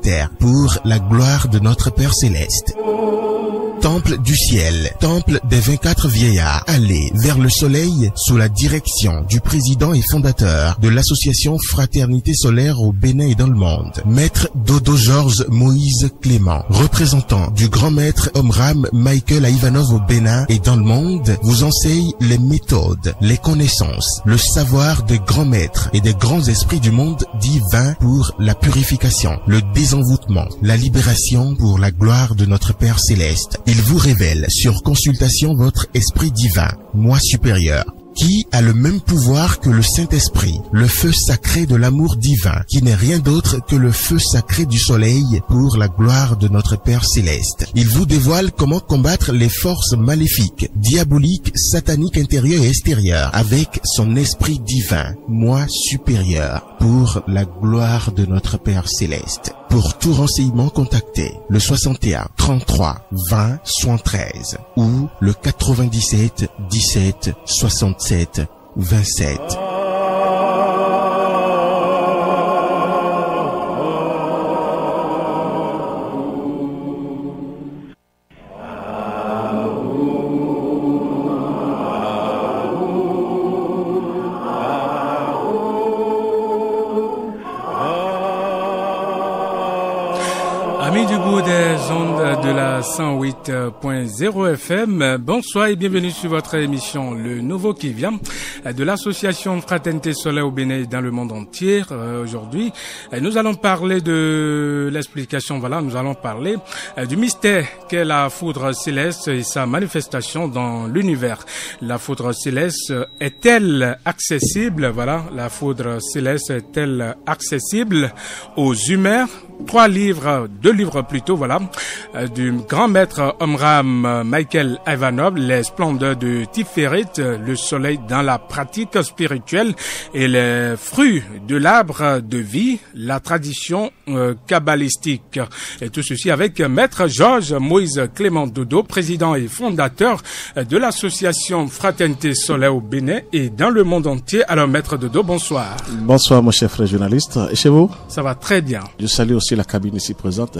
terre pour la gloire de notre Père Céleste. Temple du ciel, temple des 24 vieillards, allez vers le soleil sous la direction du président et fondateur de l'association Fraternité Solaire au Bénin et dans le monde, Maître Dodo Georges Moïse Clément, représentant du grand maître Omram Michael Ivanov au Bénin et dans le monde, vous enseigne les méthodes, les connaissances, le savoir des grands maîtres et des grands esprits du monde divin pour la purification, le désenvoûtement, la libération pour la gloire de notre Père Céleste. Il vous révèle sur consultation votre esprit divin, moi supérieur, qui a le même pouvoir que le Saint-Esprit, le feu sacré de l'amour divin, qui n'est rien d'autre que le feu sacré du soleil pour la gloire de notre Père Céleste. Il vous dévoile comment combattre les forces maléfiques, diaboliques, sataniques intérieures et extérieures, avec son esprit divin, moi supérieur, pour la gloire de notre Père Céleste. Pour tout renseignement, contactez le 61 33 20 73 ou le 97 17 67 27. Amis du bout des ondes de la 108.0 FM, bonsoir et bienvenue sur votre émission Le Nouveau qui vient de l'association Fraternité Solaire au Bénin et dans le monde entier. Aujourd'hui, nous allons parler de l'explication, nous allons parler du mystère qu'est la foudre céleste et sa manifestation dans l'univers. La foudre céleste est-elle accessible, la foudre céleste est-elle accessible aux humains? Deux livres plutôt, du grand maître Omram Michael Ivanov, les splendeurs de Tiferet, le soleil dans la pratique spirituelle et les fruits de l'arbre de vie, la tradition kabbalistique. Et tout ceci avec maître Georges Moïse Clément Dodo, président et fondateur de l'association Fraternité Solaire au Bénin et dans le monde entier. Alors maître Dodo, bonsoir. Bonsoir mon cher frère journaliste. Et chez vous? Ça va très bien. Je salue aussi la cabine ici présente.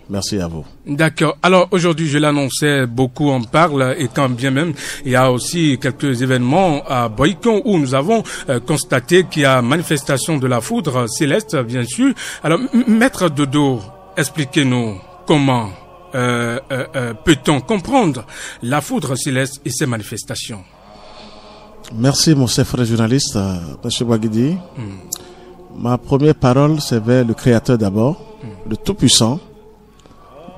Merci à vous. D'accord. Alors aujourd'hui, je l'annonçais, beaucoup en parlent et quand bien même, il y a aussi quelques événements à Boycon où nous avons constaté qu'il y a manifestation de la foudre céleste, bien sûr. Alors, maître Dodo, expliquez-nous comment peut-on comprendre la foudre céleste et ses manifestations? Merci mon cher frère journaliste, M. Bouaguidi. Ma première parole, c'est vers le Créateur d'abord, le Tout-Puissant,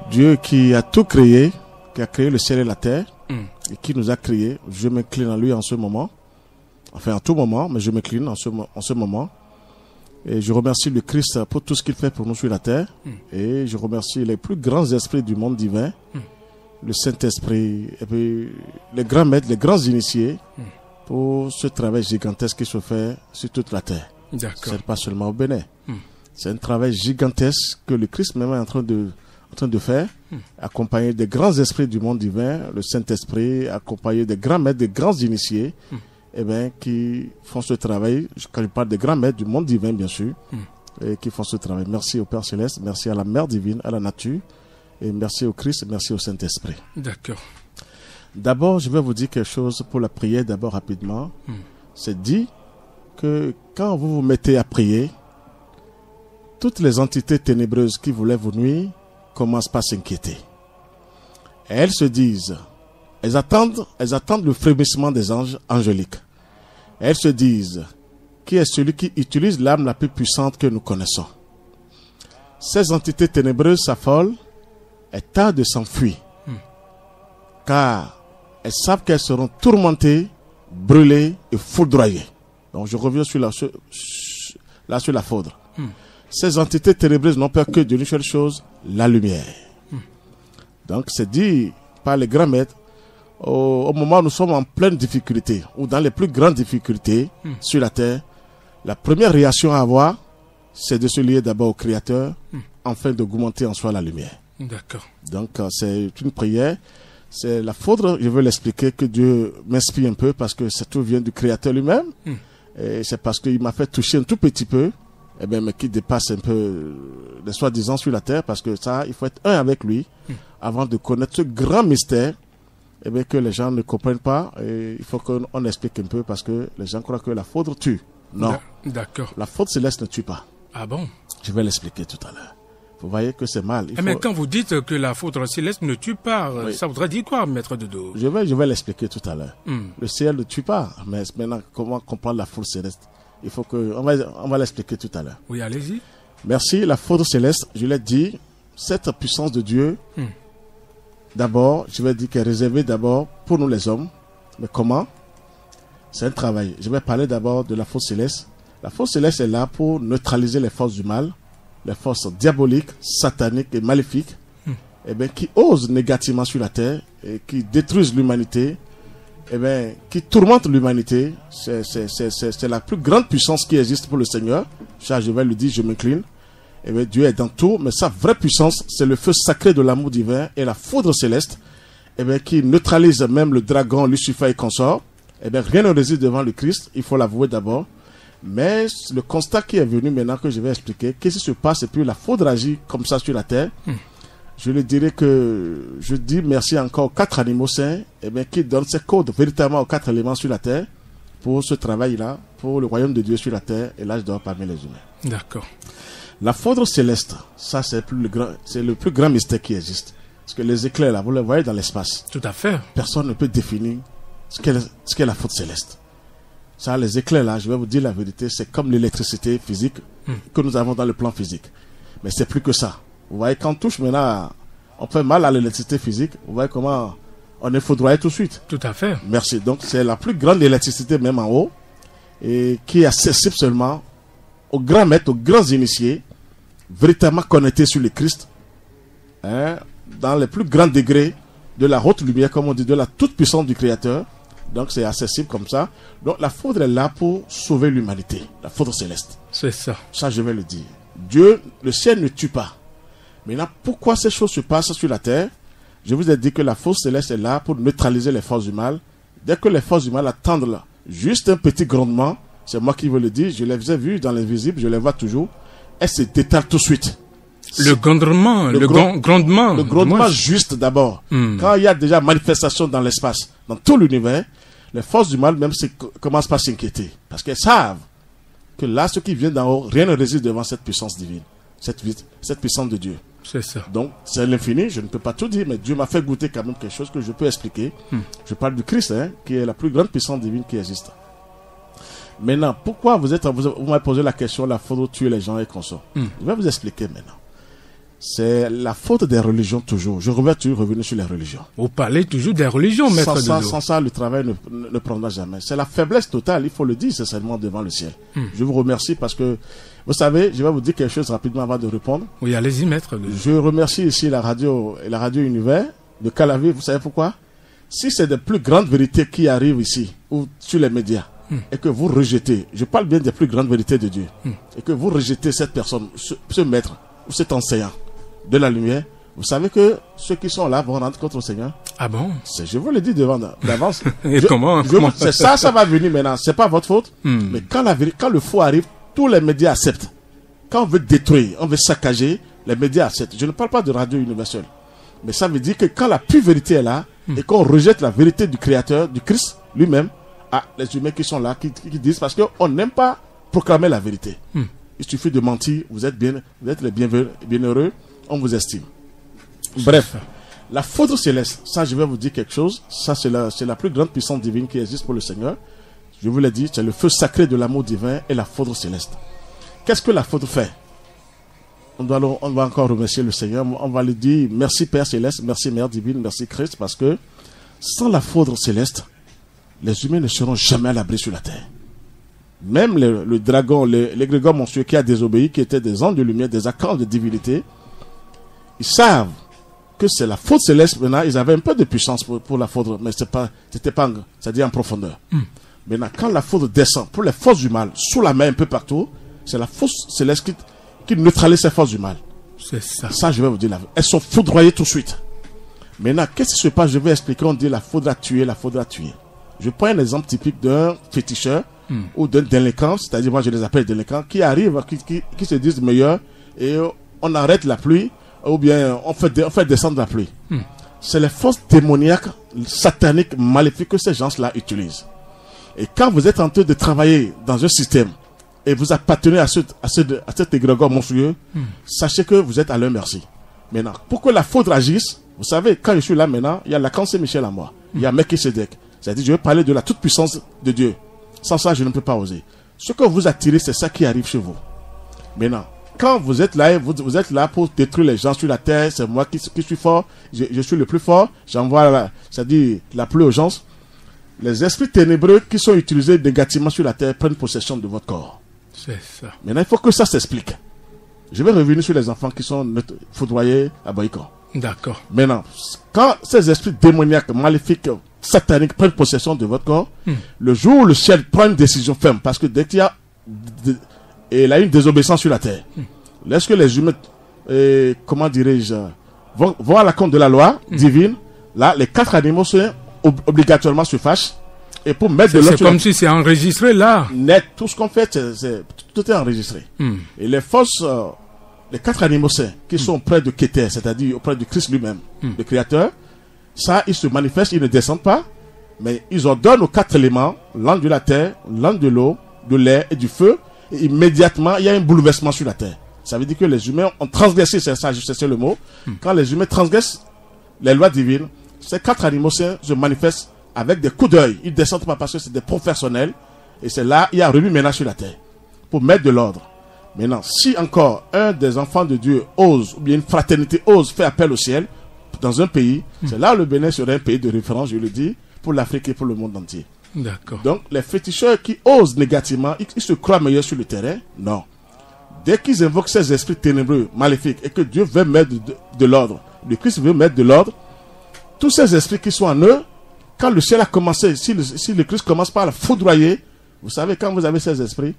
Dieu qui a tout créé, qui a créé le ciel et la terre, et qui nous a créés. Je m'incline à lui en ce moment, enfin en tout moment, mais je m'incline en ce moment. Et je remercie le Christ pour tout ce qu'il fait pour nous sur la terre. Et je remercie les plus grands esprits du monde divin, le Saint-Esprit, et puis les grands maîtres, les grands initiés, pour ce travail gigantesque qui se fait sur toute la terre. C'est pas seulement au Bénin. C'est un travail gigantesque que le Christ même est en train de faire, accompagné des grands esprits du monde divin, le Saint-Esprit, accompagné des grands maîtres, des grands initiés, qui font ce travail. Quand je parle des grands maîtres du monde divin, bien sûr, et qui font ce travail. Merci au Père Céleste, merci à la Mère divine, à la nature, et merci au Christ, merci au Saint-Esprit. D'accord. D'abord, je vais vous dire quelque chose pour la prière, d'abord rapidement. C'est dit que quand vous vous mettez à prier, toutes les entités ténébreuses qui voulaient vous nuire commencent par s'inquiéter. Et elles se disent, elles attendent le frémissement des anges angéliques. Et elles se disent, qui est celui qui utilise l'arme la plus puissante que nous connaissons? Ces entités ténébreuses s'affolent et tardent de s'enfuir. Car elles savent qu'elles seront tourmentées, brûlées et foudroyées. Donc je reviens sur la foudre. Ces entités ténébreuses n'ont peur que d'une seule chose, la lumière. Donc c'est dit par les grands maîtres, au moment où nous sommes en pleine difficulté, ou dans les plus grandes difficultés sur la terre, la première réaction à avoir, c'est de se lier d'abord au Créateur, afin d'augmenter en soi la lumière. D'accord. Donc c'est une prière. C'est la foudre, je veux l'expliquer, que Dieu m'inspire un peu, parce que tout vient du Créateur lui-même. Et c'est parce qu'il m'a fait toucher un tout petit peu. eh bien, mais qui dépasse un peu les soi-disant sur la terre, parce que ça, il faut être un avec lui avant de connaître ce grand mystère, eh bien, que les gens ne comprennent pas. Et il faut qu'on explique un peu, parce que les gens croient que la foudre tue. Non. D'accord. La foudre céleste ne tue pas. Ah bon? Je vais l'expliquer tout à l'heure. Vous voyez que c'est mal. Mais quand vous dites que la foudre céleste ne tue pas, Oui. ça voudrait dire quoi, maître Dodo? Je vais l'expliquer tout à l'heure. Le ciel ne tue pas. Mais maintenant, comment comprendre la foudre céleste? Il faut que, on va l'expliquer tout à l'heure. Oui, allez-y. Merci. La foudre céleste, je l'ai dit, cette puissance de Dieu, d'abord, je vais dire qu'elle est réservée d'abord pour nous les hommes. Mais comment? C'est un travail. Je vais parler d'abord de la foudre céleste. La foudre céleste est là pour neutraliser les forces du mal, les forces diaboliques, sataniques et maléfiques, eh bien, qui osent négativement sur la terre et qui détruisent l'humanité, eh bien, qui tourmentent l'humanité. C'est la plus grande puissance qui existe pour le Seigneur. Ça, je vais le dire, je m'incline. Eh bien, Dieu est dans tout, mais sa vraie puissance, c'est le feu sacré de l'amour divin et la foudre céleste, eh bien, qui neutralise même le dragon, Lucifer et consort. Eh bien, rien ne résiste devant le Christ, il faut l'avouer d'abord. Mais le constat qui est venu maintenant que je vais expliquer, qu'est-ce qui se passe et puis la foudre agit comme ça sur la terre. Je le dirais que je dis merci encore aux 4 animaux saints, eh bien, qui donnent ces codes véritablement aux 4 éléments sur la terre pour ce travail-là, pour le royaume de Dieu sur la terre et l'âge d'or parmi les humains. D'accord. La foudre céleste, ça c'est le plus grand mystère qui existe. Parce que les éclairs là, vous les voyez dans l'espace. Tout à fait. Personne ne peut définir ce qu'est la foudre céleste. Ça, les éclairs là, je vais vous dire la vérité, c'est comme l'électricité physique que nous avons dans le plan physique. Mais c'est plus que ça. Vous voyez, quand on touche maintenant, on fait mal à l'électricité physique, vous voyez comment on est foudroyé tout de suite. Tout à fait. Merci. Donc, c'est la plus grande électricité même en haut, et qui est accessible seulement aux grands maîtres, aux grands initiés, véritablement connectés sur le Christ, hein, dans les plus grands degrés de la haute lumière, comme on dit, de la toute puissance du Créateur. Donc c'est accessible comme ça. Donc la foudre est là pour sauver l'humanité. La foudre céleste. C'est ça. Ça, je vais le dire. Dieu, le ciel ne tue pas. Maintenant, pourquoi ces choses se passent sur la terre? Je vous ai dit que la foudre céleste est là pour neutraliser les forces du mal. Dès que les forces du mal attendent là, juste un petit grondement, c'est moi qui veux le dire, je les ai vus dans l'invisible, je les vois toujours, elles se détalent tout de suite. Le grondement, grondement. Le grondement juste d'abord. Quand il y a déjà manifestation dans l'espace, dans tout l'univers, les forces du mal même commencent par s'inquiéter. Parce qu'elles savent que là, ce qui vient d'en haut, rien ne résiste devant cette puissance divine. Cette puissance de Dieu. C'est ça. Donc, c'est l'infini, je ne peux pas tout dire, mais Dieu m'a fait goûter quand même quelque chose que je peux expliquer. Je parle du Christ, hein, qui est la plus grande puissance divine qui existe. Maintenant, pourquoi vous m'avez posé la question, la foudre tuer les gens et consorts. Je vais vous expliquer maintenant. C'est la faute des religions toujours. Je reviens toujours revenir sur les religions. Vous parlez toujours des religions, maître Dodo. Sans ça, le travail ne prendra jamais. C'est la faiblesse totale, il faut le dire sincèrement devant le ciel. Je vous remercie parce que, vous savez, je vais vous dire quelque chose rapidement avant de répondre. Oui, allez-y, maître Dodo. Je remercie ici la radio Univers de Calavi. Vous savez pourquoi? Si c'est des plus grandes vérités qui arrivent ici, ou sur les médias, et que vous rejetez, je parle bien des plus grandes vérités de Dieu, et que vous rejetez cette personne, ce maître, ou cet enseignant, de la lumière, vous savez que ceux qui sont là vont rendre contre le Seigneur. Ah bon? Je vous le dis d'avance. Et comment? C'est ça va venir maintenant. C'est pas votre faute. Mais quand le faux arrive, tous les médias acceptent. Quand on veut détruire, on veut saccager, les médias acceptent. Je ne parle pas de radio universelle. Mais ça veut dire que quand la pure vérité est là, et qu'on rejette la vérité du Créateur, du Christ lui-même, les humains qui sont là, qui disent, parce qu'on n'aime pas proclamer la vérité. Il suffit de mentir, vous êtes les bienheureux, on vous estime. Bref, la foudre céleste, ça je vais vous dire quelque chose, ça c'est la plus grande puissance divine qui existe pour le Seigneur. Je vous l'ai dit, c'est le feu sacré de l'amour divin et la foudre céleste. Qu'est-ce que la foudre fait? On va encore remercier le Seigneur, on va lui dire merci Père céleste, merci Mère divine, merci Christ, parce que sans la foudre céleste, les humains ne seront jamais à l'abri sur la terre. Même le dragon, l'égrégore monstrueux qui a désobéi, qui étaient des anges de lumière, des archanges de divinité, ils savent que c'est la foudre céleste. Maintenant, ils avaient un peu de puissance pour la foudre, mais c'était pas, c'est-à-dire en profondeur. Maintenant, quand la foudre descend pour les forces du mal, sous la main un peu partout, c'est la foudre céleste qui neutralise ces forces du mal. C'est ça. Ça, je vais vous dire la vérité. Elles sont foudroyées tout de suite. Maintenant, qu'est-ce qui se passe? Je vais expliquer. On dit la foudre a tué, la foudre a tué. Je prends un exemple typique d'un féticheur ou d'un délinquant, c'est-à-dire moi je les appelle délinquants, qui arrivent, qui se disent meilleurs, et on arrête la pluie, ou bien on fait descendre la pluie. C'est les forces démoniaques, sataniques, maléfiques que ces gens-là utilisent. Et quand vous êtes en train de travailler dans un système, et vous appartenez à cet égrégore monstrueux, sachez que vous êtes à leur merci. Maintenant, pour que la foudre agisse, vous savez, quand je suis là maintenant, il y a Lacan Saint-Michel à moi, il y a Melchisedec. C'est-à-dire, je vais parler de la toute-puissance de Dieu. Sans ça, je ne peux pas oser. Ce que vous attirez, c'est ça qui arrive chez vous. Maintenant, quand vous êtes là, vous êtes là pour détruire les gens sur la terre, c'est moi qui suis fort, je suis le plus fort, j'envoie, c'est-à-dire la pluie aux gens. Les esprits ténébreux qui sont utilisés négativement sur la terre prennent possession de votre corps. C'est ça. Maintenant, il faut que ça s'explique. Je vais revenir sur les enfants qui sont foudroyés à Boïkon. D'accord. Maintenant, quand ces esprits démoniaques, maléfiques, sataniques prennent possession de votre corps, le jour où le ciel prend une décision ferme, parce que dès qu'il y a il a une désobéissance sur la terre, lorsque les humains, comment dirais-je, vont à la compte de la loi divine, là, les 4 animaux obligatoirement se fâchent, et pour mettre de l'ordre. C'est comme si c'est enregistré là. Net, tout ce qu'on fait, tout est enregistré. Et les forces, les 4 animaux saints qui sont auprès de Kéter, c'est-à-dire auprès du Christ lui-même, le Créateur, ça, ils se manifestent, ils ne descendent pas, mais ils ordonnent aux 4 éléments, l'âme de la terre, l'âme de l'eau, de l'air et du feu, et immédiatement, il y a un bouleversement sur la terre. Ça veut dire que les humains ont transgressé, c'est le mot. Quand les humains transgressent les lois divines, ces 4 animaux saints se manifestent avec des coups d'œil. Ils ne descendent pas parce que c'est des professionnels, et c'est là, il y a remue-ménage sur la terre, pour mettre de l'ordre. Maintenant, si encore un des enfants de Dieu ose, ou bien une fraternité ose faire appel au ciel, dans un pays, c'est là le Bénin serait un pays de référence, je le dis, pour l'Afrique et pour le monde entier. D'accord. Donc, les féticheurs qui osent négativement, ils se croient meilleurs sur le terrain, non. Dès qu'ils invoquent ces esprits ténébreux, maléfiques, et que Dieu veut mettre de l'ordre, le Christ veut mettre de l'ordre, tous ces esprits qui sont en eux, quand le ciel a commencé, si le Christ commence par la foudroyer, vous savez, quand vous avez ces esprits,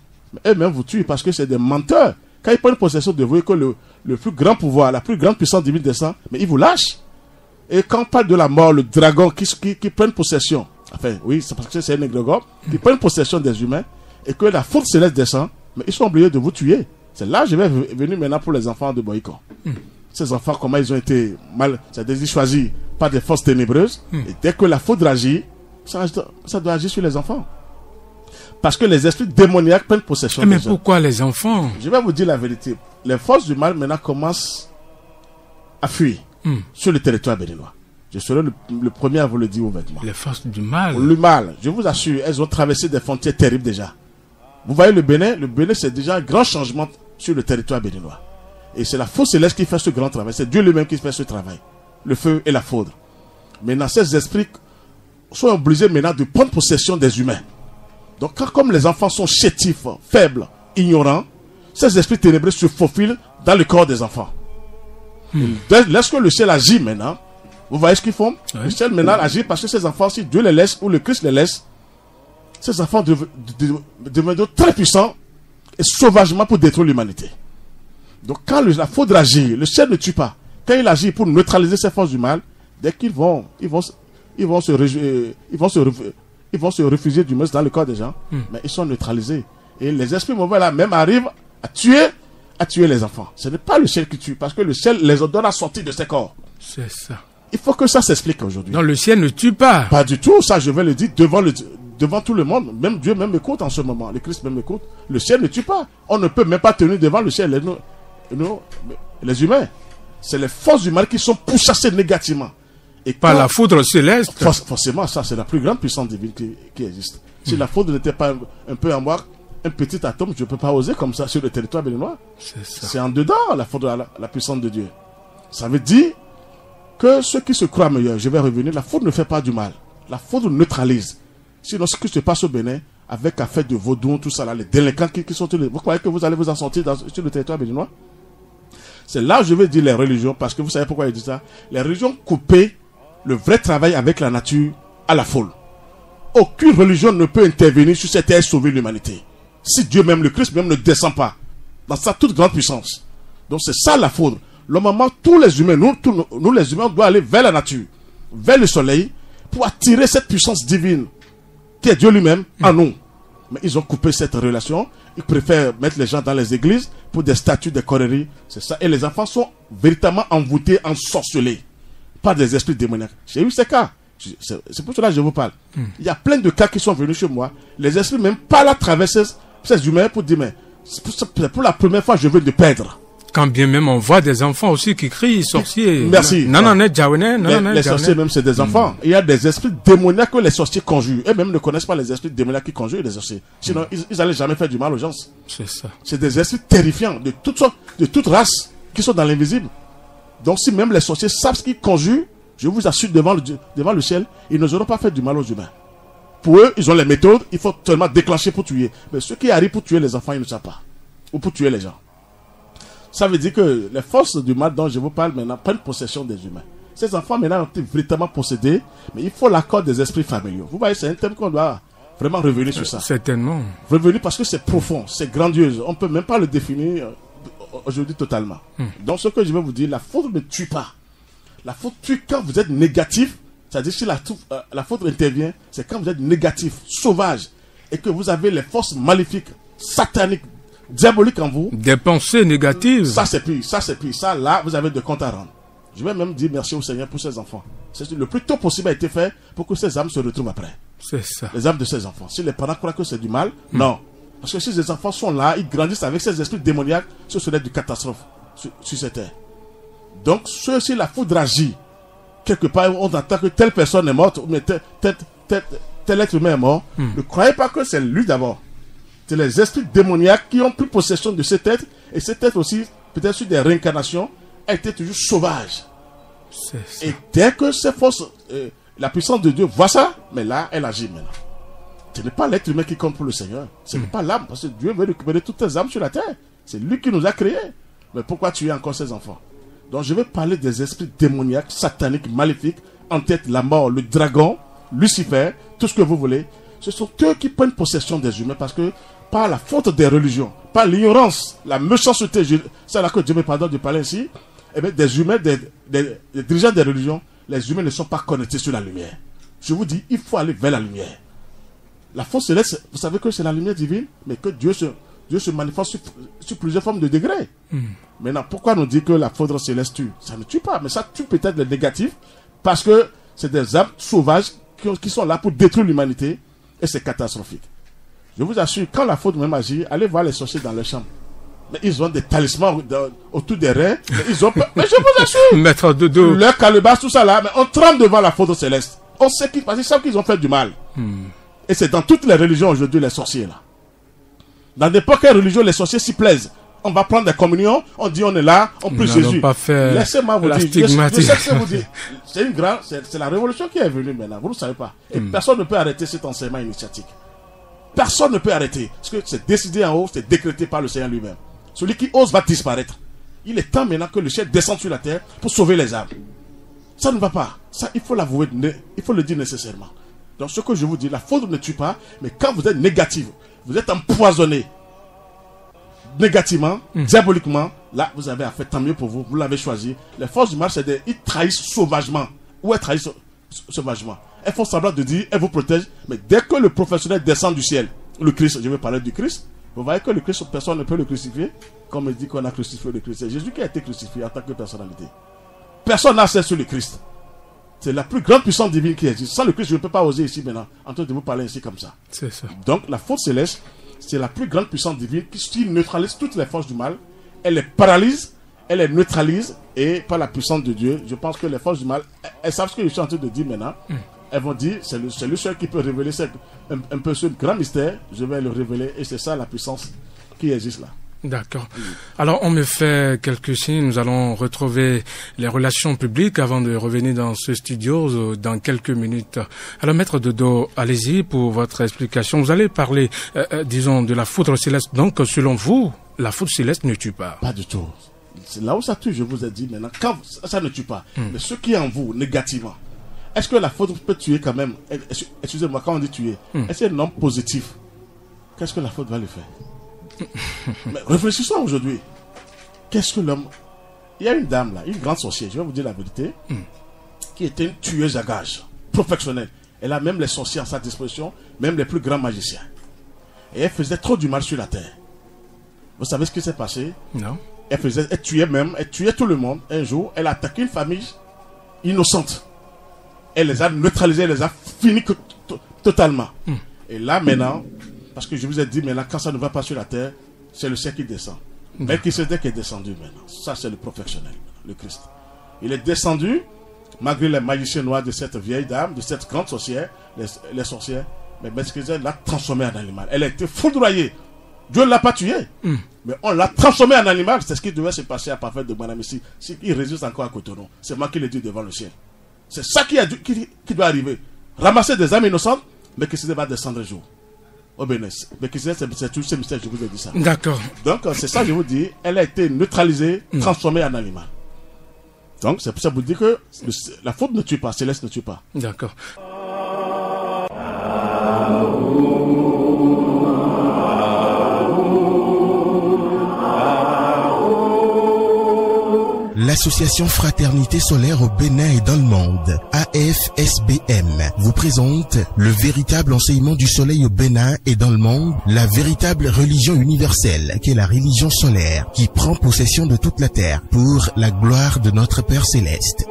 eux-mêmes vous tuent parce que c'est des menteurs. Quand ils prennent possession de vous et que le plus grand pouvoir, la plus grande puissance divine descend, mais ils vous lâchent. Et quand on parle de la mort, le dragon qui prennent possession, enfin oui, c'est parce que c'est un égrégore, qui prennent possession des humains, et que la foudre céleste descend, mais ils sont obligés de vous tuer. C'est là que je vais venir maintenant pour les enfants de Boïkon. Ces enfants, comment ils ont été c'est-à-dire choisis par des forces ténébreuses, et dès que la foudre agit, ça doit agir sur les enfants. Parce que les esprits démoniaques prennent possession. Mais pourquoi les enfants? Je vais vous dire la vérité. Les forces du mal maintenant commencent à fuir sur le territoire béninois. Je serai le premier à vous le dire ouvertement. Les forces du mal? Le mal, je vous assure, elles ont traversé des frontières terribles déjà. Vous voyez le Bénin c'est déjà un grand changement sur le territoire béninois. Et c'est la force céleste qui fait ce grand travail. C'est Dieu lui-même qui fait ce travail. Le feu et la foudre. Maintenant, ces esprits sont obligés maintenant de prendre possession des humains. Donc, comme les enfants sont chétifs, faibles, ignorants, ces esprits ténébreux se faufilent dans le corps des enfants. Lorsque le ciel agit maintenant, vous voyez ce qu'ils font? Le ciel maintenant agit parce que ces enfants, si Dieu les laisse ou le Christ les laisse, ces enfants deviennent très puissants et sauvagement pour détruire l'humanité. Donc, quand la foudre agit, le ciel ne tue pas. Quand il agit pour neutraliser ces forces du mal, dès qu'ils vont se refugier du moins dans le corps des gens, mais ils sont neutralisés. Et les esprits mauvais là même arrivent à tuer les enfants. Ce n'est pas le ciel qui tue, parce que le ciel les ordonne à sortir de ses corps. C'est ça. Il faut que ça s'explique aujourd'hui. Non, le ciel ne tue pas. Pas du tout, ça je vais le dire devant tout le monde. Même Dieu même écoute en ce moment. Le Christ même écoute. Le ciel ne tue pas. On ne peut même pas tenir devant le ciel les humains. C'est les forces du mal qui sont pourchassées négativement. Et par la foudre céleste. Forcément, ça c'est la plus grande puissance divine qui existe. Si la foudre n'était pas un peu en moi, un petit atome, je ne peux pas oser comme ça sur le territoire béninois. C'est en dedans la foudre, la puissance de Dieu. Ça veut dire que ceux qui se croient meilleurs, je vais revenir, la foudre ne fait pas du mal. La foudre neutralise. Sinon, ce qui se passe au Bénin, avec affaire de vaudou, tout ça là, les délinquants qui sont... Vous croyez que vous allez vous en sortir sur le territoire béninois? C'est là où je vais dire les religions, parce que vous savez pourquoi je dis ça. Les religions coupaient le vrai travail avec la nature à la foule. Aucune religion ne peut intervenir sur cette terre et sauver l'humanité. Si Dieu même, le Christ même ne descend pas dans sa toute grande puissance. Donc c'est ça la foudre. Le moment, tous les humains, nous les humains, on doit aller vers la nature, vers le soleil, pour attirer cette puissance divine qui est Dieu lui-même en nous. Mais ils ont coupé cette relation. Ils préfèrent mettre les gens dans les églises pour des statues, des correries. C'est ça. Et les enfants sont véritablement envoûtés, ensorcelés par des esprits démoniaques. J'ai eu ces cas. C'est pour cela que je vous parle. Il y a plein de cas qui sont venus chez moi. Les esprits même parlent à travers ces humains pour dire, mais c'est pour la première fois que je veux te perdre. Quand bien même on voit des enfants aussi qui crient sorciers. Merci. Les sorciers même c'est des enfants. Il y a des esprits démoniaques que les sorciers conjurent. Eux même ne connaissent pas les esprits démoniaques qui conjurent les sorciers. Sinon ils n'allaient jamais faire du mal aux gens. C'est ça. C'est des esprits terrifiants de toutes sortes, de toutes races qui sont dans l'invisible. Donc si même les sorciers savent ce qu'ils conjurent, je vous assure devant le ciel, ils n'oseront pas faire du mal aux humains. Pour eux, ils ont les méthodes, il faut seulement déclencher pour tuer. Mais ceux qui arrivent pour tuer les enfants, ils ne savent pas. Ou pour tuer les gens. Ça veut dire que les forces du mal dont je vous parle maintenant prennent possession des humains. Ces enfants maintenant ont été véritablement possédés, mais il faut l'accord des esprits familiaux. Vous voyez, c'est un thème qu'on doit vraiment revenir sur ça. Certainement. Revenir parce que c'est profond, c'est grandiose. On ne peut même pas le définir aujourd'hui totalement. Donc ce que je vais vous dire, la faute ne tue pas. La faute tue quand vous êtes négatif. C'est-à-dire si la faute intervient, c'est quand vous êtes négatif, sauvage, et que vous avez les forces maléfiques, sataniques, diaboliques en vous. Des pensées négatives. Ça c'est pire, ça c'est pire. Ça là, vous avez de comptes à rendre. Je vais même dire merci au Seigneur pour ces enfants. Le plus tôt possible a été fait pour que ces âmes se retrouvent après. C'est ça. Les âmes de ces enfants. Si les parents croient que c'est du mal, non. Parce que si ces enfants sont là, ils grandissent avec ces esprits démoniaques, ce serait du catastrophe sur cette terre. Donc, si la foudre agit, quelque part, on entend que telle personne est morte, mais tel être humain est mort, ne croyez pas que c'est lui d'abord. C'est les esprits démoniaques qui ont pris possession de cet être, et cet être aussi, peut-être sur des réincarnations, a été toujours sauvage. Et dès que ces forces, la puissance de Dieu voit ça, mais là, elle agit maintenant. Ce n'est pas l'être humain qui compte pour le Seigneur. Ce n'est pas l'âme, parce que Dieu veut récupérer toutes les âmes sur la terre. C'est lui qui nous a créés. Mais pourquoi tuer encore ses enfants? Donc je vais parler des esprits démoniaques, sataniques, maléfiques, en tête la mort, le dragon, Lucifer, tout ce que vous voulez. Ce sont eux qui prennent possession des humains parce que par la faute des religions, par l'ignorance, la méchanceté, c'est là que Dieu me pardonne de parler ici, eh bien, des humains, des dirigeants des religions, les humains ne sont pas connectés sur la lumière. Je vous dis, il faut aller vers la lumière. La force céleste, vous savez que c'est la lumière divine, mais que Dieu se manifeste sur plusieurs formes de degrés. Maintenant, pourquoi nous dire que la foudre céleste tue? Ça ne tue pas, mais ça tue peut-être les négatifs, parce que c'est des âmes sauvages qui sont là pour détruire l'humanité, et c'est catastrophique. Je vous assure, quand la foudre même agit, allez voir les sorciers dans leur chambre. Mais ils ont des talismans autour des reins, mais ils ont... mais je vous assure, Maître Dodo, leur calebasse, tout ça là, mais on tremble devant la foudre céleste. On sait parce qu'ils savent qu'ils ont fait du mal. Et c'est dans toutes les religions aujourd'hui, les sorciers là. Dans n'importe quelle religion, les sorciers s'y plaisent. On va prendre des communions, on dit on est là, on prie Jésus. Laissez-moi vous dire, je sais ce que vous dites. C'est la révolution qui est venue maintenant, vous ne savez pas. Et personne ne peut arrêter cet enseignement initiatique. Personne ne peut arrêter. Parce que c'est décidé en haut, c'est décrété par le Seigneur lui-même. Celui qui ose va disparaître. Il est temps maintenant que le ciel descende sur la terre pour sauver les âmes. Ça ne va pas. Ça, il faut l'avouer, il faut le dire nécessairement. Donc ce que je vous dis, la faute ne tue pas, mais quand vous êtes négatif, vous êtes empoisonné négativement, diaboliquement, là vous avez affaire, tant mieux pour vous, vous l'avez choisi. Les forces du mal, c'est ils trahissent sauvagement. Ou elles trahissent sauvagement. Elles font semblant de dire, elles vous protègent, mais dès que le professionnel descend du ciel, le Christ, je vais parler du Christ, vous voyez que le Christ, personne ne peut le crucifier, comme il dit qu'on a crucifié le Christ. C'est Jésus qui a été crucifié en tant que personnalité. Personne n'a accès sur le Christ. C'est la plus grande puissance divine qui existe. Sans le Christ, je ne peux pas oser ici maintenant, en train de vous parler ici comme ça. C'est ça. Donc la force céleste, c'est la plus grande puissance divine qui neutralise toutes les forces du mal. Elle les paralyse, elle les neutralise, et par la puissance de Dieu, je pense que les forces du mal, elles savent ce que je suis en train de dire maintenant. Elles vont dire, c'est le seul qui peut révéler un peu ce grand mystère, je vais le révéler, et c'est ça la puissance qui existe là. D'accord. Alors, on me fait quelques signes. Nous allons retrouver les relations publiques avant de revenir dans ce studio dans quelques minutes. Alors, Maître Dodo, allez-y pour votre explication. Vous allez parler, disons, de la foudre céleste. Donc, selon vous, la foudre céleste ne tue pas? Pas du tout. C'est là où ça tue, je vous ai dit maintenant. Quand ça ne tue pas, mais ce qui est en vous, négativement, est-ce que la foudre peut tuer quand même? Excusez-moi, quand on dit tuer, est-ce que c'est un homme positif? Qu'est-ce que la foudre va lui faire? Mais réfléchissons aujourd'hui. Qu'est-ce que l'homme... Il y a une dame là, une grande sorcière, je vais vous dire la vérité, qui était une tueuse à gages, professionnelle. Elle a même les sorciers à sa disposition, même les plus grands magiciens. Et elle faisait trop du mal sur la terre. Vous savez ce qui s'est passé? Non. Elle tuait tout le monde. Un jour, elle a attaqué une famille innocente. Elle les a neutralisés, elle les a finis totalement. Et là, maintenant, parce que je vous ai dit, maintenant, quand ça ne va pas sur la terre, c'est le ciel qui descend. Mais qui c'est qui est descendu maintenant? Ça, c'est le professionnel, le Christ. Il est descendu, malgré les magiciens noirs de cette vieille dame, de cette grande sorcière, les sorcières. Mais Christ l'a transformée en animal. Elle a été foudroyée. Dieu ne l'a pas tuée. Mais on l'a transformée en animal. C'est ce qui devait se passer à partir de Madame ici. Si il résiste encore à Cotonou, c'est moi qui l'ai dit devant le ciel. C'est ça qui doit arriver. Ramasser des âmes innocentes, mais qui va descendre un jour. Au Bénin. Mais qui c'est tout ce mystère, je vous ai dit ça. D'accord. Donc, c'est ça, je vous dis. Elle a été neutralisée, transformée en animal. Donc, c'est pour ça que je vous dis que la faute ne tue pas, Céleste ne tue pas. D'accord. L'Association Fraternité Solaire au Bénin et dans le monde, AFSBM, vous présente le véritable enseignement du soleil au Bénin et dans le monde, la véritable religion universelle, qui est la religion solaire, qui prend possession de toute la terre pour la gloire de notre Père Céleste.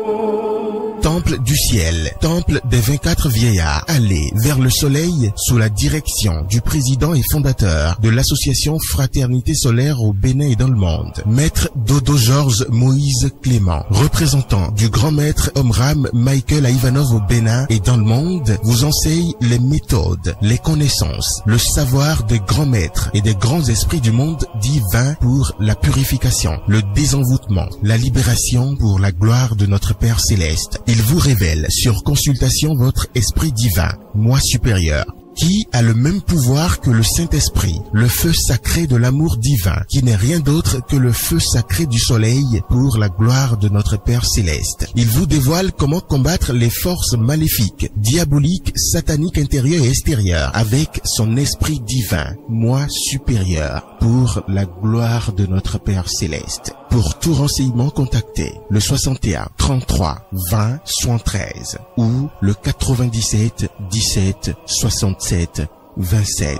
Temple du ciel, temple des 24 vieillards, allez vers le soleil sous la direction du président et fondateur de l'association Fraternité Solaire au Bénin et dans le monde, Maître Dodo Georges Moïse Clément, représentant du grand maître Omram Michael Ivanov au Bénin et dans le monde, vous enseigne les méthodes, les connaissances, le savoir des grands maîtres et des grands esprits du monde divin pour la purification, le désenvoûtement, la libération pour la gloire de notre Père Céleste. Il vous révèle sur consultation votre esprit divin, moi supérieur, qui a le même pouvoir que le Saint-Esprit, le feu sacré de l'amour divin, qui n'est rien d'autre que le feu sacré du soleil pour la gloire de notre Père Céleste. Il vous dévoile comment combattre les forces maléfiques, diaboliques, sataniques intérieures et extérieures, avec son esprit divin, moi supérieur, pour la gloire de notre Père Céleste. Pour tout renseignement, contactez le 61 33 20 73 ou le 97 17 67 27.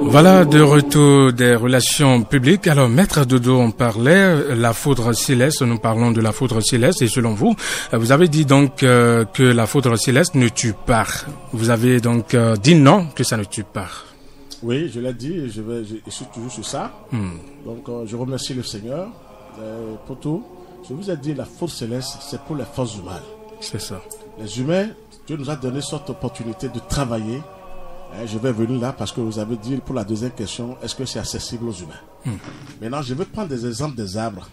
Voilà, de retour des relations publiques. Alors, Maître Dodo, on parlait, la foudre céleste, nous parlons de la foudre céleste, et selon vous, vous avez dit donc que la foudre céleste ne tue pas. Vous avez donc dit non, que ça ne tue pas. Oui, je l'ai dit, et je suis toujours sur ça. Donc, je remercie le Seigneur pour tout. Je vous ai dit, la foudre céleste, c'est pour les forces du mal. C'est ça. Les humains, Dieu nous a donné cette opportunité de travailler. Je vais venir là parce que vous avez dit pour la deuxième question, est-ce que c'est accessible aux humains? Maintenant, je vais prendre des exemples des arbres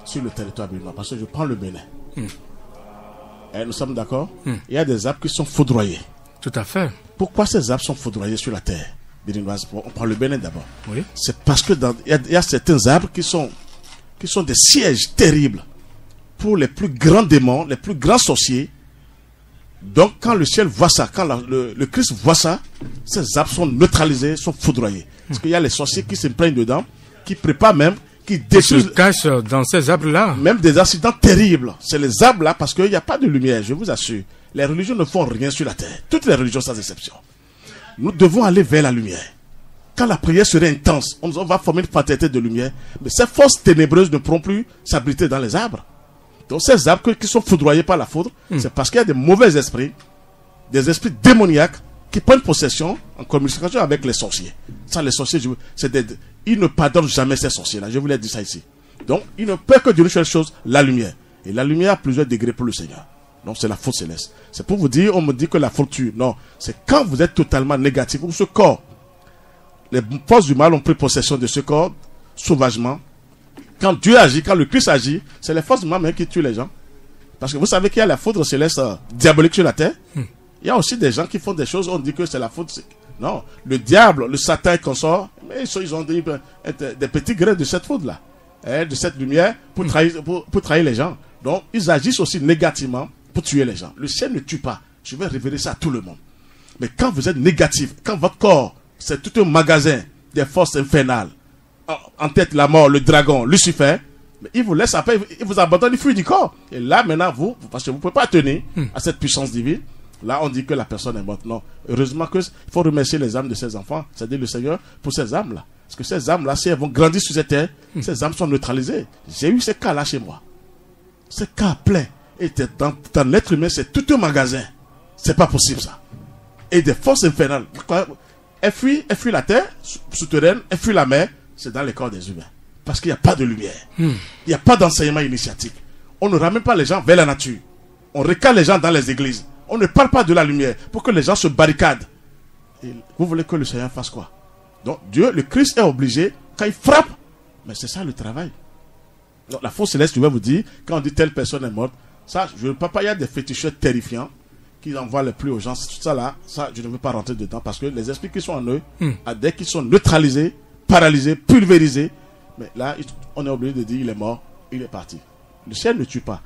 sur le territoire béninois parce que je prends le Bénin. Nous sommes d'accord? Il y a des arbres qui sont foudroyés. Tout à fait. Pourquoi ces arbres sont foudroyés sur la terre béninoise? On prend le Bénin d'abord. Oui. C'est parce que il y a certains arbres qui sont des sièges terribles pour les plus grands démons, les plus grands sorciers. Donc, quand le ciel voit ça, quand le Christ voit ça, ces arbres sont neutralisés, sont foudroyés. Parce qu'il y a les sorciers qui se plaignent dedans, qui préparent même, qui détruisent. Ils se cachent dans ces arbres-là. Même des accidents terribles. C'est les arbres-là parce qu'il n'y a pas de lumière, je vous assure. Les religions ne font rien sur la terre. Toutes les religions sans exception. Nous devons aller vers la lumière. Quand la prière serait intense, on va former une fraternité de lumière. Mais ces forces ténébreuses ne pourront plus s'abriter dans les arbres. Donc ces arbres qui sont foudroyés par la foudre, c'est parce qu'il y a des mauvais esprits, des esprits démoniaques qui prennent possession en communication avec les sorciers. Ça, les sorciers, ils ne pardonnent jamais ces sorciers-là. Je vous l'ai dit ça ici. Donc, ils ne peuvent que dire une seule chose, la lumière. Et la lumière a plusieurs degrés pour le Seigneur. Donc, c'est la faute céleste. C'est pour vous dire, on me dit que la faute tue. Non, c'est quand vous êtes totalement négatif pour ce corps. Les forces du mal ont pris possession de ce corps sauvagement. Quand Dieu agit, quand le Christ agit, c'est les forces du mal même qui tuent les gens. Parce que vous savez qu'il y a la foudre céleste diabolique sur la terre. Il y a aussi des gens qui font des choses, on dit que c'est la faute. Non, le diable, le Satan et consort, mais ils ont des petits grains de cette foudre-là, de cette lumière pour trahir les gens. Donc, ils agissent aussi négativement pour tuer les gens. Le ciel ne tue pas. Je vais révéler ça à tout le monde. Mais quand vous êtes négatif, quand votre corps, c'est tout un magasin des forces infernales, en tête la mort, le dragon, Lucifer, Mais il vous laisse après, il vous abandonne, il fuit du corps. Et là, maintenant, vous, parce que vous ne pouvez pas tenir à cette puissance divine, là, on dit que la personne est morte. Non. Heureusement qu'il faut remercier les âmes de ces enfants, c'est-à-dire le Seigneur, pour ces âmes-là. Parce que ces âmes-là, si elles vont grandir sur cette terre, ces âmes sont neutralisées. J'ai eu ces cas-là chez moi. Ces cas pleins. Et dans l'être humain, c'est tout un magasin. C'est pas possible, ça. Et des forces infernales. Elle fuit la terre souterraine, elle fuit la mer, c'est dans les corps des humains. Parce qu'il n'y a pas de lumière. Il n'y a pas d'enseignement initiatique. On ne ramène pas les gens vers la nature. On recale les gens dans les églises. On ne parle pas de la lumière pour que les gens se barricadent. Et vous voulez que le Seigneur fasse quoi? Donc Dieu, le Christ est obligé, quand il frappe, mais c'est ça le travail. Donc la force céleste, je vais vous dire, quand on dit telle personne est morte, ça, je ne peux pas, il y a des féticheurs terrifiants qui envoient les plus aux gens. Ça là, ça, je ne veux pas rentrer dedans parce que les esprits qui sont en eux, dès qu'ils sont neutralisés, paralysés, pulvérisés, mais là, on est obligé de dire il est mort, il est parti. Le ciel ne tue pas.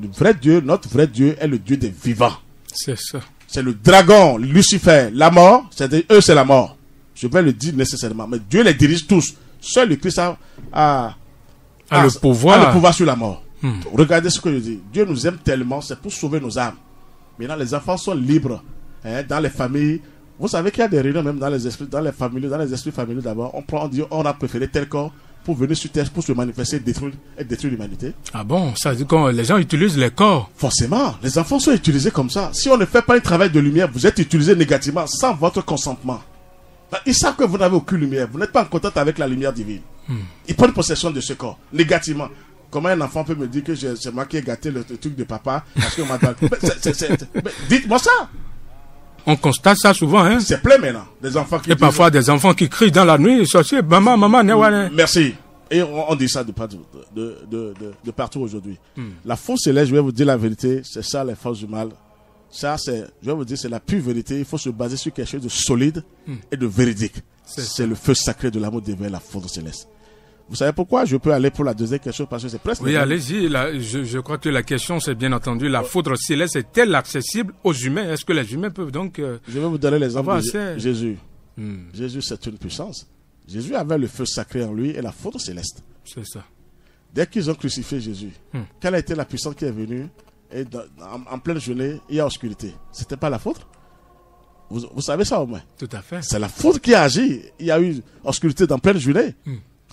Le vrai Dieu, notre vrai Dieu est le Dieu des vivants. C'est ça. C'est le dragon, Lucifer, la mort, c'est-à-dire eux c'est la mort. Je vais le dire nécessairement, mais Dieu les dirige tous. Seul le Christ a le pouvoir sur la mort. Regardez ce que je dis. Dieu nous aime tellement, c'est pour sauver nos âmes. Maintenant, les enfants sont libres dans les familles. Vous savez qu'il y a des réunions même dans les esprits, dans les familles, dans les esprits familiaux d'abord. On dit on a préféré tel corps pour venir sur terre, pour se manifester et détruire l'humanité. Ah bon? Ça veut dire que les gens utilisent les corps? Forcément, les enfants sont utilisés comme ça. Si on ne fait pas un travail de lumière, vous êtes utilisé négativement sans votre consentement. Ils savent que vous n'avez aucune lumière. Vous n'êtes pas en contact avec la lumière divine. Ils prennent possession de ce corps négativement. Comment un enfant peut me dire que c'est moi qui ai gâté le truc de papa parce que dites-moi ça. On constate ça souvent, hein. C'est plein maintenant. Des enfants qui. Et parfois des enfants qui crient dans la nuit, sorcier, maman, merci. Et on dit ça de partout aujourd'hui. La force céleste, je vais vous dire la vérité, c'est ça les forces du mal. Ça, je vais vous dire, c'est la pure vérité. Il faut se baser sur quelque chose de solide et de véridique. C'est le feu sacré de l'amour divin, la force céleste. Vous savez pourquoi? Je peux aller pour la deuxième question parce que c'est presque... Oui, allez-y. Je crois que la question, c'est bien entendu, la foudre céleste est-elle accessible aux humains? Est-ce que les humains peuvent donc... Je vais vous donner l'exemple de Jésus. Jésus, c'est une puissance. Jésus avait le feu sacré en lui et la foudre céleste. C'est ça. Dès qu'ils ont crucifié Jésus, quelle a été la puissance qui est venue? Et en pleine journée, il y a obscurité. C'était pas la foudre? Vous savez ça au moins? Tout à fait. C'est la foudre qui a agi. Il y a eu obscurité dans pleine journée.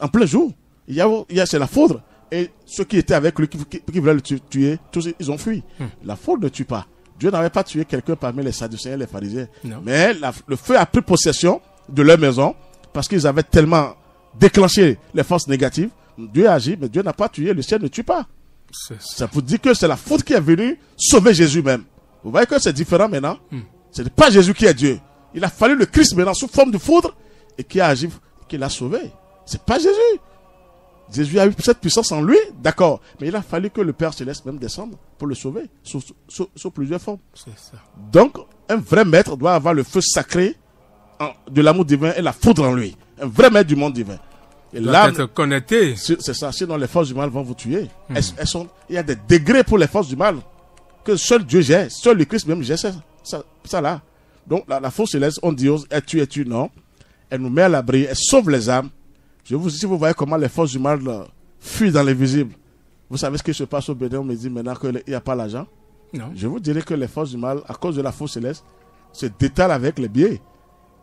En plein jour, c'est la foudre. Et ceux qui étaient avec lui, qui voulaient le tuer, tous ils ont fui. La foudre ne tue pas. Dieu n'avait pas tué quelqu'un parmi les Sadducéens et les pharisiens. Non. Mais le feu a pris possession de leur maison parce qu'ils avaient tellement déclenché les forces négatives. Dieu a agi, mais Dieu n'a pas tué. Le ciel ne tue pas. Ça vous dit que c'est la foudre qui est venue sauver Jésus même. Vous voyez que c'est différent maintenant. Ce n'est pas Jésus qui est Dieu. Il a fallu le Christ maintenant sous forme de foudre et qui a agi, qui l'a sauvé. C'est pas Jésus. Jésus a eu cette puissance en lui, d'accord. Mais il a fallu que le Père Céleste même descende pour le sauver sous plusieurs formes. C'est ça. Donc, un vrai maître doit avoir le feu sacré de l'amour divin et la foudre en lui. Un vrai maître du monde divin. Et là, être connecté. C'est ça. Sinon, les forces du mal vont vous tuer. Il y a des degrés pour les forces du mal que seul Dieu gère. Seul le Christ même gère ça là. Donc, la force céleste, on dit, es-tu, non. Elle nous met à l'abri, elle sauve les âmes. Je vous dis, si vous voyez comment les forces du mal fuient dans l'invisible, vous savez ce qui se passe au Bénin, on me dit maintenant qu'il n'y a pas l'argent. Non. Je vous dirais que les forces du mal, à cause de la force céleste, se détalent avec les billets.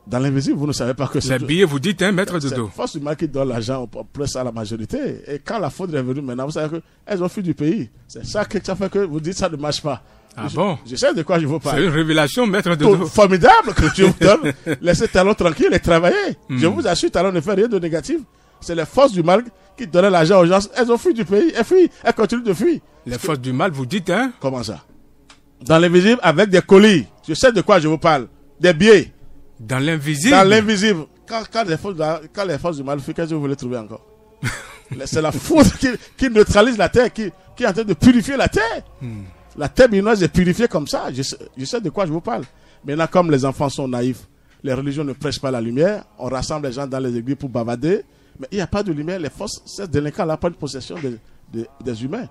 Dans l'invisible, vous ne savez pas que c'est... Les billets, vous dites, maître de dos. C'est la force du mal qui donne l'argent plus à la majorité. Et quand la faute est venue maintenant, vous savez qu'elles ont fui du pays. C'est ça qui fait que vous dites ça ne marche pas. Ah bon? Je sais de quoi je vous parle. C'est une révélation, maître de dos. Formidable que Dieu vous donne. Laissez Talon tranquille et travailler. Je vous assure, Talon ne fait rien de négatif. C'est les forces du mal qui donnaient l'argent aux gens. Elles ont fui du pays. Elles fuient. Elles continuent de fuir. Les forces du mal, vous dites, hein? Comment ça? Dans l'invisible, avec des colis. Je sais de quoi je vous parle. Des billets. Dans l'invisible? Dans l'invisible. Quand les forces du mal fuient, qu'est-ce que vous voulez trouver encore? C'est la foudre qui neutralise la terre, qui est en train de purifier la terre. La terre binoise est purifiée comme ça. Je sais de quoi je vous parle. Maintenant, comme les enfants sont naïfs, les religions ne prêchent pas la lumière. On rassemble les gens dans les églises pour bavader. Mais il n'y a pas de lumière. Les forces, ces délinquants-là prennent possession des humains.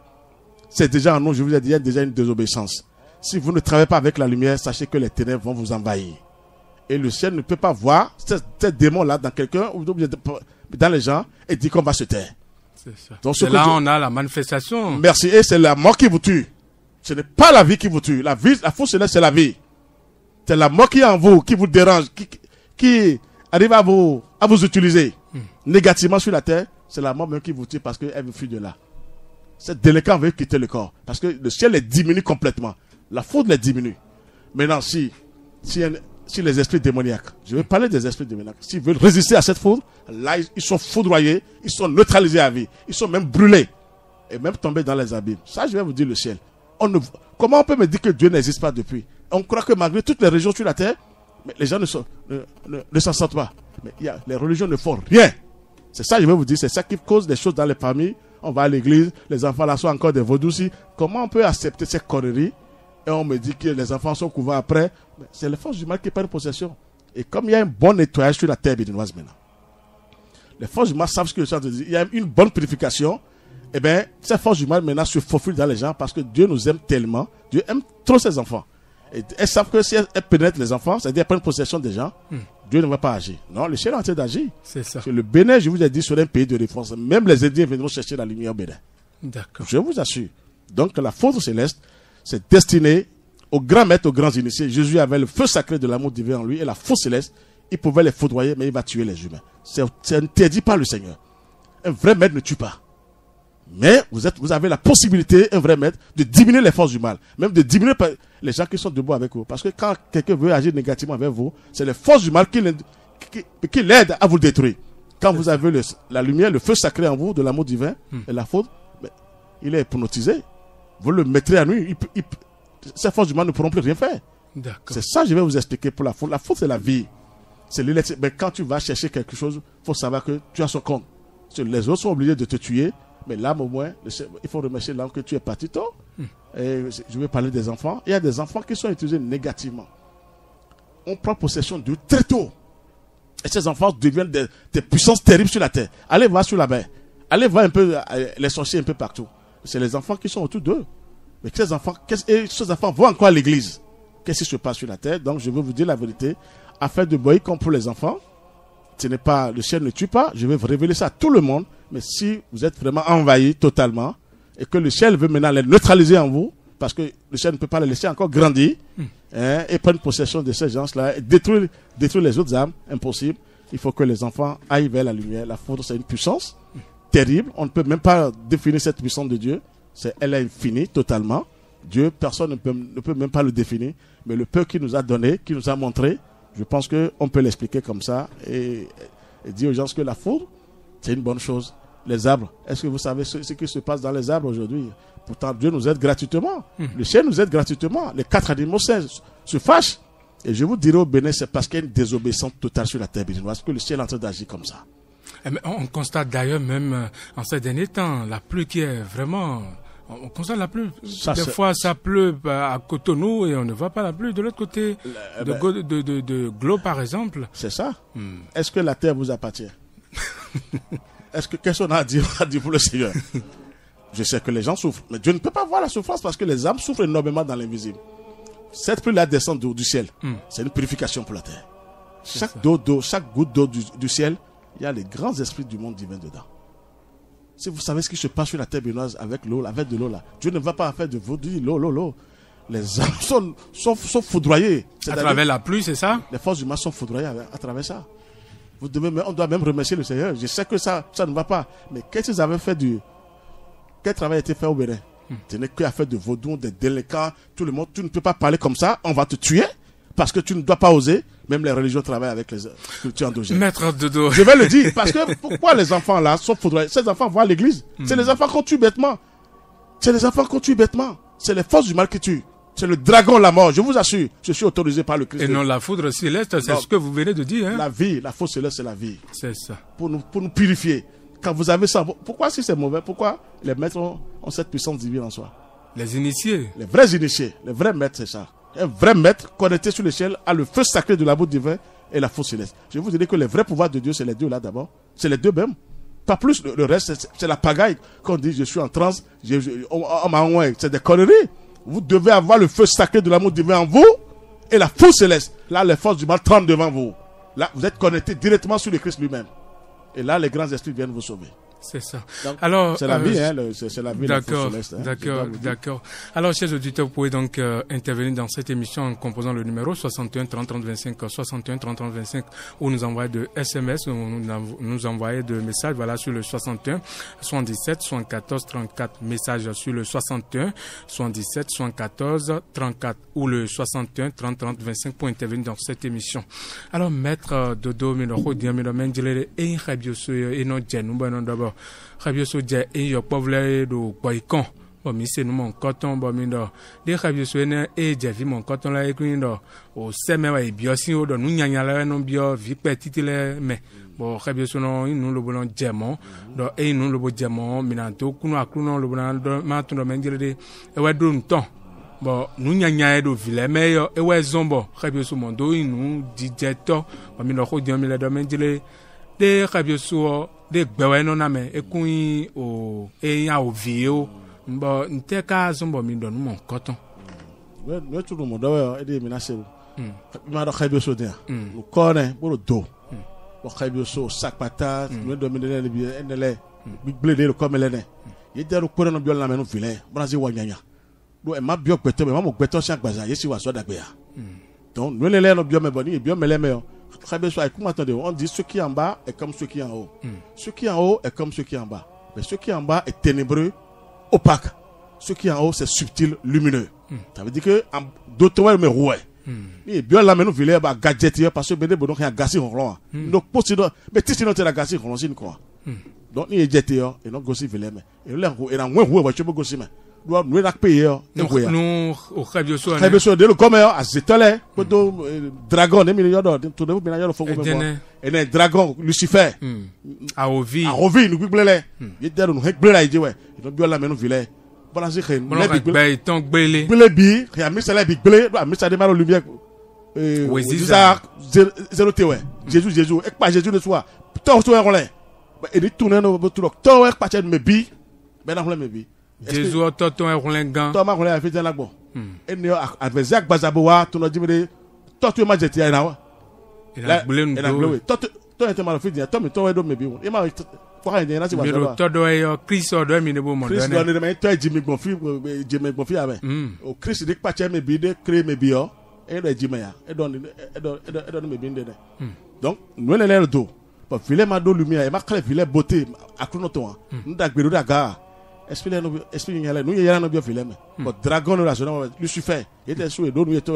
C'est déjà en nous, je vous ai dit, il y a déjà une désobéissance. Si vous ne travaillez pas avec la lumière, sachez que les ténèbres vont vous envahir. Et le ciel ne peut pas voir ces démons-là dans quelqu'un ou dans les gens et dire qu'on va se taire. C'est ça. Donc, là, on a la manifestation. Merci. Et c'est la mort qui vous tue. Ce n'est pas la vie qui vous tue. La force céleste, c'est la vie. C'est la mort qui est en vous, qui vous dérange, qui arrive à vous utiliser négativement sur la terre. C'est la mort même qui vous tue parce qu'elle vous fuit de là. Cette délinquant veut quitter le corps. Parce que le ciel les diminue complètement. La foudre les diminue. Maintenant, si les esprits démoniaques, je vais parler des esprits démoniaques, s'ils veulent résister à cette foudre, là, ils sont foudroyés, ils sont neutralisés à vie, ils sont même brûlés, et même tombés dans les abîmes. Ça, je vais vous dire le ciel. Comment on peut me dire que Dieu n'existe pas depuis? On croit que malgré toutes les régions sur la terre, mais les gens ne s'en sortent pas. Mais les religions ne font rien. C'est ça, je vais vous dire, c'est ça qui cause des choses dans les familles. On va à l'église, les enfants là sont encore des vaudous. Comment on peut accepter ces conneries? Et on me dit que les enfants sont couverts après. C'est les forces du mal qui prennent possession. Et comme il y a un bon nettoyage sur la terre béninoise maintenant, les forces du mal savent ce que je suis en train de dire. Il y a une bonne purification. Eh bien, ces forces du mal maintenant se faufilent dans les gens parce que Dieu nous aime tellement. Dieu aime trop ses enfants. Et elles savent que si elles pénètrent les enfants, c'est-à-dire prennent possession des gens, Dieu ne va pas agir. Non, le ciel est en train d'agir. C'est ça. Le Bénin, je vous ai dit, serait un pays de référence. Même les Indiens viendront chercher la lumière au Bénin. D'accord. Je vous assure. Donc la foudre céleste, c'est destiné aux grands maîtres, aux grands initiés. Jésus avait le feu sacré de l'amour divin en lui et la foudre céleste, il pouvait les foudroyer, mais il va tuer les humains. C'est interdit par le Seigneur. Un vrai maître ne tue pas. Mais vous avez la possibilité, un vrai maître, de diminuer les forces du mal. Même de diminuer les gens qui sont debout avec vous. Parce que quand quelqu'un veut agir négativement avec vous, c'est les forces du mal qui l'aident à vous détruire. Quand vous avez la lumière, le feu sacré en vous, de l'amour divin, et la foudre, il est hypnotisé. Vous le mettrez à nu. Ces forces du mal ne pourront plus rien faire. C'est ça que je vais vous expliquer pour la foudre. La foudre, c'est la vie. C'est l'électricité. Mais quand tu vas chercher quelque chose, il faut savoir que tu as son compte. Les autres sont obligés de te tuer. Mais l'âme, au moins, il faut remercier l'âme que tu es parti tôt. Et je vais parler des enfants. Il y a des enfants qui sont utilisés négativement. On prend possession d'eux très tôt. Et ces enfants deviennent des puissances terribles sur la terre. Allez voir sur la mer. Allez voir un peu les sorciers un peu partout. C'est les enfants qui sont autour d'eux. Mais ces enfants vont encore à l'église. Qu'est-ce qui se passe sur la terre? Donc je vais vous dire la vérité. Afin de boyer comme pour les enfants, le ciel ne tue pas. Je vais vous révéler ça à tout le monde. Mais si vous êtes vraiment envahi totalement et que le ciel veut maintenant les neutraliser en vous, parce que le ciel ne peut pas les laisser encore grandir et prendre possession de ces gens-là et détruire les autres âmes, impossible. Il faut que les enfants aillent vers la lumière. La foudre, c'est une puissance terrible. On ne peut même pas définir cette puissance de Dieu. Elle est infinie totalement. Dieu, personne ne peut même pas le définir. Mais le peu qu'il nous a donné, qu'il nous a montré, je pense qu'on peut l'expliquer comme ça et dire aux gens que la foudre, c'est une bonne chose. Les arbres, est-ce que vous savez ce qui se passe dans les arbres aujourd'hui? Pourtant, Dieu nous aide gratuitement. Le ciel nous aide gratuitement. Les 4 animaux se fâchent. Et je vous dirai au Bénin, c'est parce qu'il y a une désobéissance totale sur la terre béninoise que le ciel est en train d'agir comme ça. On constate d'ailleurs même en ces derniers temps, la pluie qui est vraiment... On constate la pluie. Des fois, ça pleut à Cotonou et on ne voit pas la pluie de l'autre côté. De Glo, par exemple. C'est ça. Est-ce que la terre vous appartient? Qu'est-ce qu'on a à dire pour le Seigneur? Je sais que les gens souffrent, mais Dieu ne peut pas voir la souffrance parce que les âmes souffrent énormément dans l'invisible. Cette pluie-là descend du ciel. C'est une purification pour la terre. Chaque goutte d'eau du ciel, il y a les grands esprits du monde divin dedans. Si vous savez ce qui se passe sur la terre béninoise avec l'eau, avec de l'eau là, Dieu ne va pas faire de vous dire l'eau. Les âmes sont foudroyées. À travers la pluie, c'est ça? Les forces du mal sont foudroyées à travers ça. On doit même remercier le Seigneur. Je sais que ça ne va pas. Mais qu'est-ce qu'ils avaient fait quel travail a été fait au Bénin? Tu n'es qu'à faire de vaudou, des délinquants, tout le monde. Tu ne peux pas parler comme ça. On va te tuer parce que tu ne dois pas oser. Même les religions travaillent avec les cultures endogènes. Maître Dodo. Je vais le dire parce que pourquoi les enfants là sont foudroyés? Ces enfants vont à l'église. C'est les enfants qu'on tue bêtement. C'est les forces du mal qui tuent. C'est le dragon, la mort. Je vous assure, je suis autorisé par le Christ. Et non la foudre céleste, c'est ce que vous venez de dire. Hein? La vie, la foudre céleste, c'est la vie. C'est ça. Pour nous purifier. Quand vous avez ça, pourquoi si c'est mauvais? Pourquoi les maîtres ont cette puissance divine en soi? Les initiés. Les vrais initiés, les vrais maîtres, c'est ça. Un vrai maître connecté sur le ciel a le feu sacré de l'amour divin et la foudre céleste. Je vous dirai que les vrais pouvoirs de Dieu, c'est les deux là d'abord. C'est les deux mêmes. Pas plus, le reste, c'est la pagaille. Quand on dit je suis en transe, on m'a envoyé. C'est des conneries. Vous devez avoir le feu sacré de l'amour divin en vous et la foudre céleste. Là, les forces du mal tremblent devant vous. Là, vous êtes connecté directement sur le Christ lui-même. Et là, les grands esprits viennent vous sauver. C'est ça. Donc, alors, c'est la vie, hein, c'est la vie. D'accord, hein, d'accord. Alors, chers auditeurs, vous pouvez donc intervenir dans cette émission en composant le numéro 61 30 30 25, 61 30 30 25, ou nous envoyer de SMS, ou nous envoyer de messages, voilà, sur le 61 77 74 34, message sur le 61 77 74 34, ou le 61 30 30 25 pour intervenir dans cette émission. Alors, maître Dodo Minoko Diamino Menjele et Rabioso et non Djenou Bonon d'abord. Rabioso Dje et Yopovle do Boycon. Bon, mais c'est nous mon coton, bon, mais non. Des Rabioso et Djevi mon coton là, et au semaine, et biosi, au don, nous n'y a là, non bio, vie petite, mais bon, Rabioso non, nous le voulons Djemon, et nous le voulons Djemon, minanto, kuno a kuno, le voulons maintenant Menjele, et ouais, d'un temps. Bon, nous n'y a do ville, mais et ouais, zombo, Rabioso mon do, nous, dijeto, bon, mais non, Dieu, mais le Menjele, des Rabioso, des Beweno Name, et kui au, et ya au vieux, bon, n'te ka zombo mi don mon coton. Ouais, tout le monde, ouais, et des menaces. Ma do Rabioso dia. Nous connaît, pour le dos. Bon, Rabioso, sac patate, nous dominer les biens, les, big blade, comme elle est. Il y a des courants de biol la main, nous filet, brasi wanyanya. Donc, ma bio pété, mais mon béton chaque bazar, yesi wa so d'agbeya. Donc, nous les no bio me boni, et bio me les meilleurs. Rabioso, comment attendez, on dit ceux qui en bas est comme ceux qui en haut. Ceux qui en haut est comme ceux qui en bas. Mais ceux qui en bas est ténébreux, opaque. Ceux qui en haut, c'est subtil, lumineux. Ça veut dire que, d'autres, mais roué. Et bien là, nous voulons gadget, parce que ben bon donc il y a gâché ronron. Donc pour mais si sinon tu as gâché ronron c'est quoi. Donc il est jeté et non gossi veut mais et là et là moins roué tu peux gossi mais doit nous la payer nous au Rabioso de le comme à Zetale pour dragon des millions d'or tout de vous bien le faut et les dragon Lucifer à Ovi nous blé il était nous blé là il dit ouais donc bien là mais nous voulons voilà c'est que les ton blé bi il a mis ça là big blé a mis ça démarre lumière zéro té ouais Jésus et pas Jésus le soir toi tu es relais et dit tourner no tout toi et pas me bi ben dans me bi Jésus toi est relais gan toi ma relais a fait là bon et ne adversaire bazaboa tu nous dit me toi tu es ma jeté là et blé nous toi était mal fait dire toi mais toi do me bi et ma pour rien c'est pas toi doit Christ doit mi ne bon Christ doit ne mais toi Jimmy Bonfi avec au Christ dit pas me bi de créer me bi et de Jimmy et donne me bi de donc nous les l'air do pour filer ma do lumière et ma clé filer beauté à clonoton nous d'agbedo daga expliquer nous y a no bien filer mais pour dragon la zone Lucifer était sous et do nous était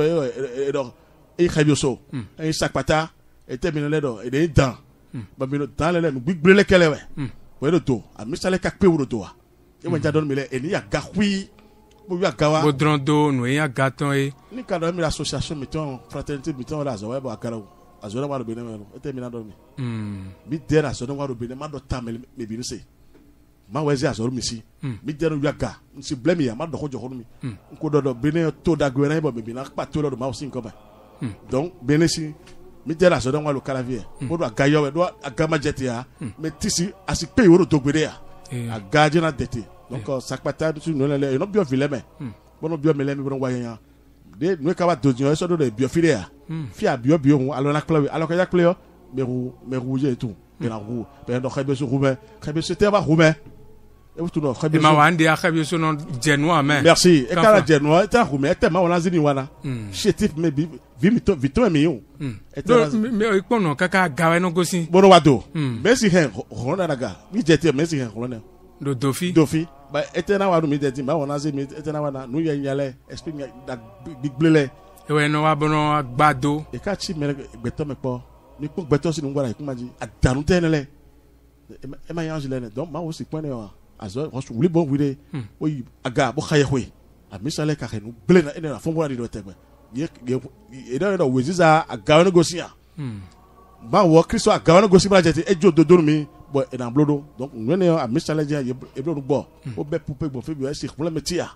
et donc et Rabioso et sakpata et terminé là et des dents ba mi dans les nous big blé kele ouais ouais le to a mi sale kakpe wo to wa e mo jadon mi le eni ya gakwi mo ya gawa bodrondo no ya gaton e ni ka do mi l'association mettons fraternité mettons la zo wa ba kara a zo na wa do bene me e terminé do mi mi der a zo na wa do bene ma do ta me bi ni se ma wezi a zo mi si mi der ya ga si blame ya ma do ko jo ho mi ko do bene to da gwere ba bi na pa to do ma o sin ko ba donc bene si mi tell us don't want to calavier pour do agayo do agama jetia mais tisi asi pay woro to gbere ya agaje na dete donc sakpata tu no le no bio vile me bono bio mele mi bono wayan de no ka wa dojo eso do bio file ya fi a bio hu alo na clave alo ka ya clave me rouge et tout et la roue ben do khebe so roue khebe so te ba roue et tout no khebe ma wande ya khebe so non genoa mais merci e kala genoa ta roue e te ma wona zini wana chetif me bi vito mi yo mais ikono kaka gawe no gosi bono wado merci hen rona daga mi jete merci hen rona do dofi ba etena wadu mi jete ma wona zini etena wana nu ya yale explain da big blele e we no wa bono agbado e ka chi mere gbeto me po ni po gbeto si nu ngwara ikumaji adanu tenele e ma yanji lene donc ma wo si point ne azo on se voulait bon wide oui aga bo khaye hwe a misale ka khenu blele na ina fo ngwara di do tegbe e do weziza agawo negosia ba wo Kristo agawo negosia ba jete ejo dodo mi bo e na blodo donc nwene a misale je e blodo bo o be poupe bo fe bi e si problème tia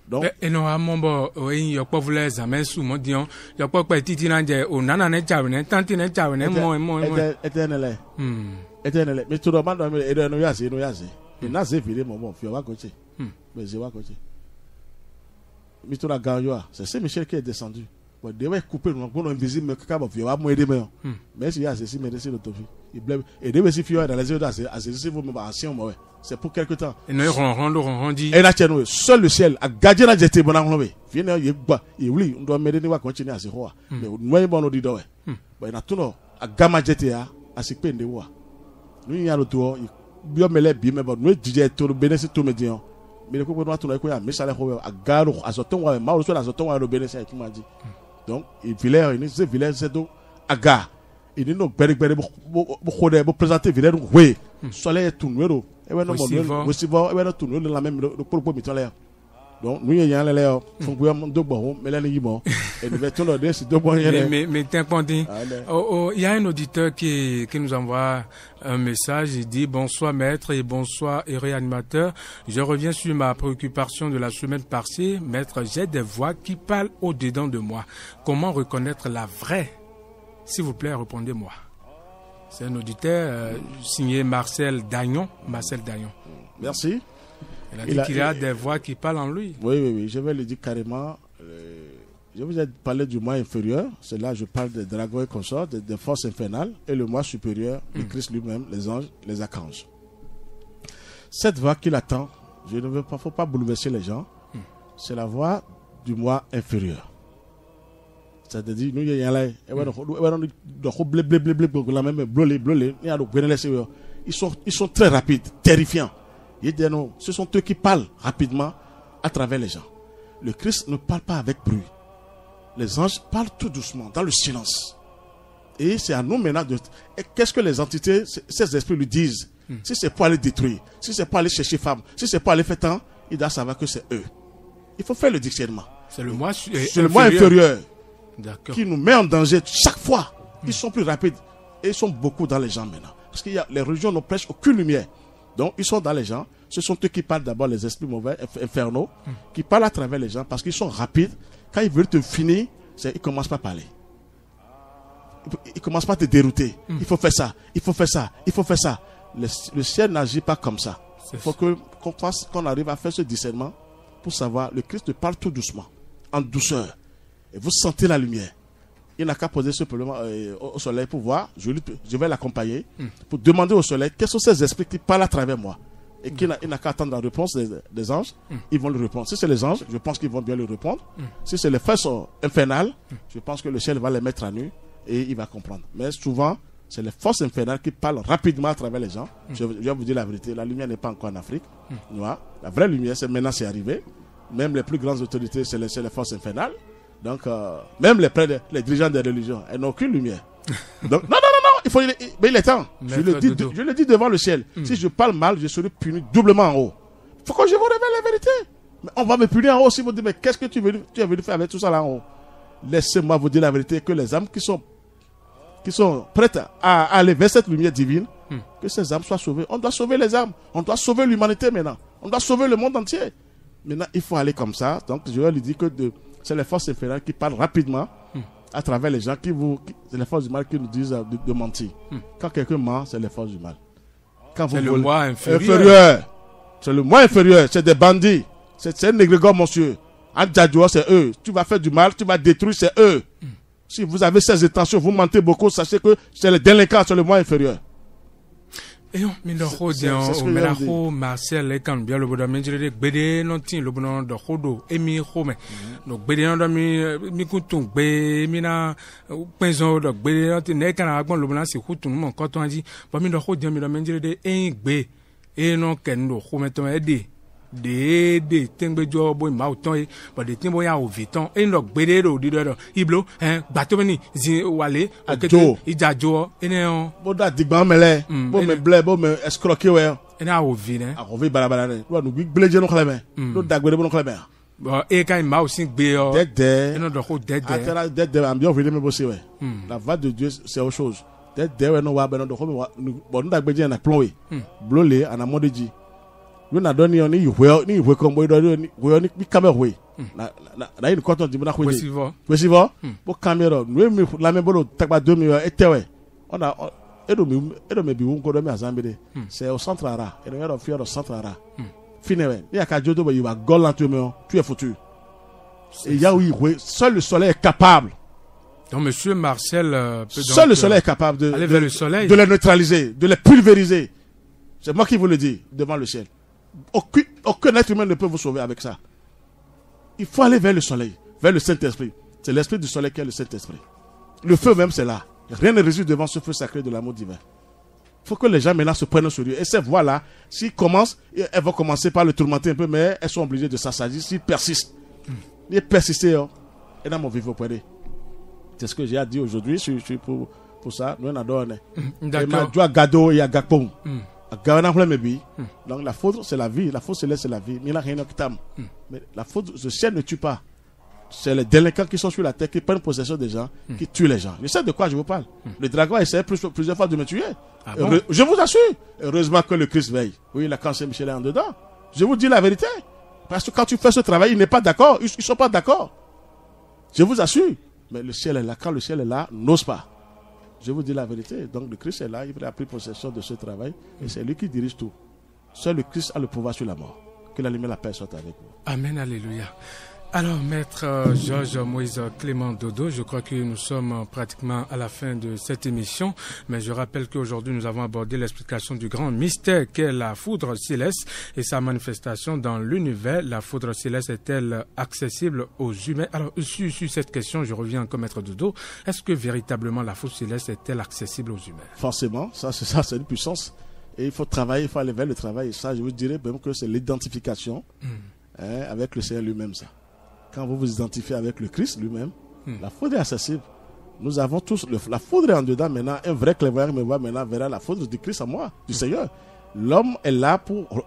donc e no amombo o yin yo povule zaman su mo dion yo pope titi na je o nana ne jawe ne tanti ne jawe ne mo eternele mais tout le monde e do no yase e na se vile mo fi wa koche mais je wa koche Mitola Gayoa, c'est Michel qui est descendu. Bon, devait couper nous, bon invisible, mais capable de faire, moi aider mais. Mais si y a ceci, mais c'est l'autophie. Et des aussi dans les yeux d'Azé, vous me ancien moi. C'est pour quelque temps. Et nous dit. Et là, seul le ciel a gardé la jetée bon anglais. Viens y ba, et oui, on doit m'aider à continuer à se voir. Mais nous bon dit ouais. Ben na tout non, a gamma jetée à se peine de voir. Nous y a le tour, bien me les bien mais bon, nous DJ tout le bénéfice tout médian. Mais le coup pour nous tout là, mais ça les a garo à ce temps, mal sur la temps le bénéfice tout m'a dit. Donc, il village, il village c'est donc aga. Il dit non, beri pour présenter village oui. Soleil tout nous. Et ouais non bon, aussi bon, et ouais non tout nous la même pour mi là. Donc nous y a là font pour deux bon, mais là ni bon. Et nous va tout le c'est deux bon. Mais t'es content. Il y a un auditeur qui nous envoie un message, il dit bonsoir maître et bonsoir réanimateur. Je reviens sur ma préoccupation de la semaine passée. Maître, j'ai des voix qui parlent au-dedans de moi. Comment reconnaître la vraie? S'il vous plaît, répondez-moi. C'est un auditeur signé Marcel Dagnon. Merci. Il a dit qu'il y a des voix qui parlent en lui. Oui, je vais le dire carrément. Je vous ai parlé du moi inférieur. C'est là je parle des dragons et consorts, des forces infernales, et le moi supérieur, le Christ lui-même, les anges, les archanges. Cette voix qu'il attend, je ne veux pas, faut pas bouleverser les gens. C'est la voix du moi inférieur. C'est-à-dire, nous y a là, ils sont très rapides, terrifiants. Ce sont eux qui parlent rapidement à travers les gens. Le Christ ne parle pas avec bruit. Les anges parlent tout doucement, dans le silence. Et c'est à nous maintenant de... Et qu'est-ce que les entités, ces esprits lui disent? Si c'est pour aller détruire, si c'est pour aller chercher femme, si c'est pour aller faire temps, il doit savoir que c'est eux. Il faut faire le discernement. C'est le moi inférieur qui nous met en danger chaque fois. Ils sont plus rapides. Et ils sont beaucoup dans les gens maintenant. Parce que les religions n'ont presque aucune lumière. Donc, ils sont dans les gens. Ce sont eux qui parlent d'abord, les esprits mauvais, infernaux, qui parlent à travers les gens parce qu'ils sont rapides. Quand ils veulent te finir, ils ne commencent pas à parler. Ils ne commencent pas à te dérouter. Il faut faire ça, il faut faire ça, il faut faire ça. Le ciel n'agit pas comme ça. Il faut qu'on arrive à faire ce discernement pour savoir, le Christ parle tout doucement, en douceur. Et vous sentez la lumière. Il n'a qu'à poser ce problème au soleil pour voir. Je vais l'accompagner pour demander au soleil quels sont ces esprits qui parlent à travers moi. Et qu'il n'a qu'à attendre la réponse des anges. Ils vont le répondre. Si c'est les anges, je pense qu'ils vont bien le répondre. Si c'est les forces infernales, je pense que le ciel va les mettre à nu et il va comprendre. Mais souvent, c'est les forces infernales qui parlent rapidement à travers les gens. Je vais vous dire la vérité. La lumière n'est pas encore en Afrique. La vraie lumière, maintenant c'est arrivé. Même les plus grandes autorités, c'est les forces infernales. Donc, même les dirigeants des religions, elles n'ont aucune lumière. Donc, non, mais il est temps. Je le dis devant le ciel. Si je parle mal, je serai puni doublement en haut. Il faut que je vous révèle la vérité. Mais on va me punir en haut si vous dites, mais qu'est-ce que tu as venu faire avec tout ça là en haut? Laissez-moi vous dire la vérité, que les âmes qui sont prêtes à aller vers cette lumière divine, que ces âmes soient sauvées. On doit sauver les âmes. On doit sauver l'humanité maintenant. On doit sauver le monde entier. Maintenant, il faut aller comme ça. Donc, je vais lui dire que c'est les forces infernales qui parlent rapidement à travers les gens c'est les forces du mal qui nous disent de mentir. Quand quelqu'un ment, c'est les forces du mal. C'est le moi inférieur. C'est le moi inférieur. C'est des bandits. C'est un égrégore monsieur. En Djadjoua, c'est eux. Tu vas faire du mal, tu vas détruire, c'est eux. Si vous avez ces intentions, vous mentez beaucoup, sachez que c'est le délinquant, c'est le moi inférieur. Et on me le dit Marcel et quand bien le bonhomme menjere gbede non tin le bonhomme de hodo emi home donc gbede non mi kutung be mi na penzo de gbede non tin ne kana agbon le bonhomme si hutun mo ko ton ji ba mi do hodo mi do menjere de en gbe e non ken do home to e de tengbejo boy ma oton e but de tin boya o viton e no gbede do di do iblo gba to ni zin wale akete ijajo ene on boda digban mele bo me ble bo me escroquer we ene a o vi ne a o vi balabala ne lo nu gbeleje no kleme lo dagbede bo no kleme bon e kan ma o sin gbe o dede ene do ko dede atera dede am bien venu me bosser we la voix de Dieu c'est autre chose dede we no wa be no do ko bo no dagbeje na plon we blole ana modeji nous n'a donné ni ihwe comme ni caméra we na une content dimona ko ni possible pour caméra nous la même bolo takba 2000 etewe on a edo me bi won ko do mi azambede c'est au centre ara et le fier au centre ara finewe ni aka jodo ba yiwa golan tu es foutu et ya oui seul le soleil est capable Donc, monsieur Marcel peut Seul donc, le soleil est capable de les neutraliser, de les pulvériser. C'est moi qui vous le dis devant le ciel. Aucun être humain ne peut vous sauver avec ça. Il faut aller vers le soleil, vers le Saint-Esprit. C'est l'esprit du soleil qui est le Saint-Esprit. Le feu même, c'est là. Rien ne résiste devant ce feu sacré de l'amour divin. Il faut que les gens maintenant se prennent au sérieux. Et ces voix-là, s'ils commencent, elles vont commencer par le tourmenter un peu, mais elles sont obligées de s'assagir s'ils persistent. Ils persistent, et dans mon vivre au poignet. C'est ce que j'ai à dire aujourd'hui. Je suis pour ça. Nous, on adore. D'accord. Donc la faute, c'est la vie. La faute, c'est la vie. Mais la faute, le ciel ne tue pas. C'est les délinquants qui sont sur la terre, qui prennent possession des gens, qui tuent les gens. Je sais de quoi je vous parle. Le dragon a essayé plusieurs fois de me tuer. Ah bon? Je vous assure. Heureusement que le Christ veille. Oui, la cancer Michel est en dedans. Je vous dis la vérité. Parce que quand tu fais ce travail, il n'est pas d'accord. Ils ne sont pas d'accord. Je vous assure. Mais le ciel est là. Quand le ciel est là, n'ose pas. Je vous dis la vérité. Donc le Christ est là. Il a pris possession de ce travail. Et c'est lui qui dirige tout. Seul le Christ a le pouvoir sur la mort. Que la lumière et la paix soient avec vous. Amen, alléluia. Alors, maître Georges Moïse Clément Dodo, je crois que nous sommes pratiquement à la fin de cette émission, mais je rappelle qu'aujourd'hui nous avons abordé l'explication du grand mystère qu'est la foudre céleste et sa manifestation dans l'univers. La foudre céleste est-elle accessible aux humains? Alors, sur cette question, je reviens encore, maître Dodo. Est-ce que véritablement la foudre céleste est-elle accessible aux humains? Forcément, c'est une puissance. Et il faut travailler, il faut aller vers le travail. Et ça, je vous dirais même que c'est l'identification avec le Seigneur lui-même, ça. Quand vous vous identifiez avec le Christ lui-même, la foudre est accessible. Nous avons tous, la foudre est en dedans maintenant. Un vrai clairvoyant me voit maintenant, verra la foudre du Christ en moi, du Seigneur. L'homme est là pour,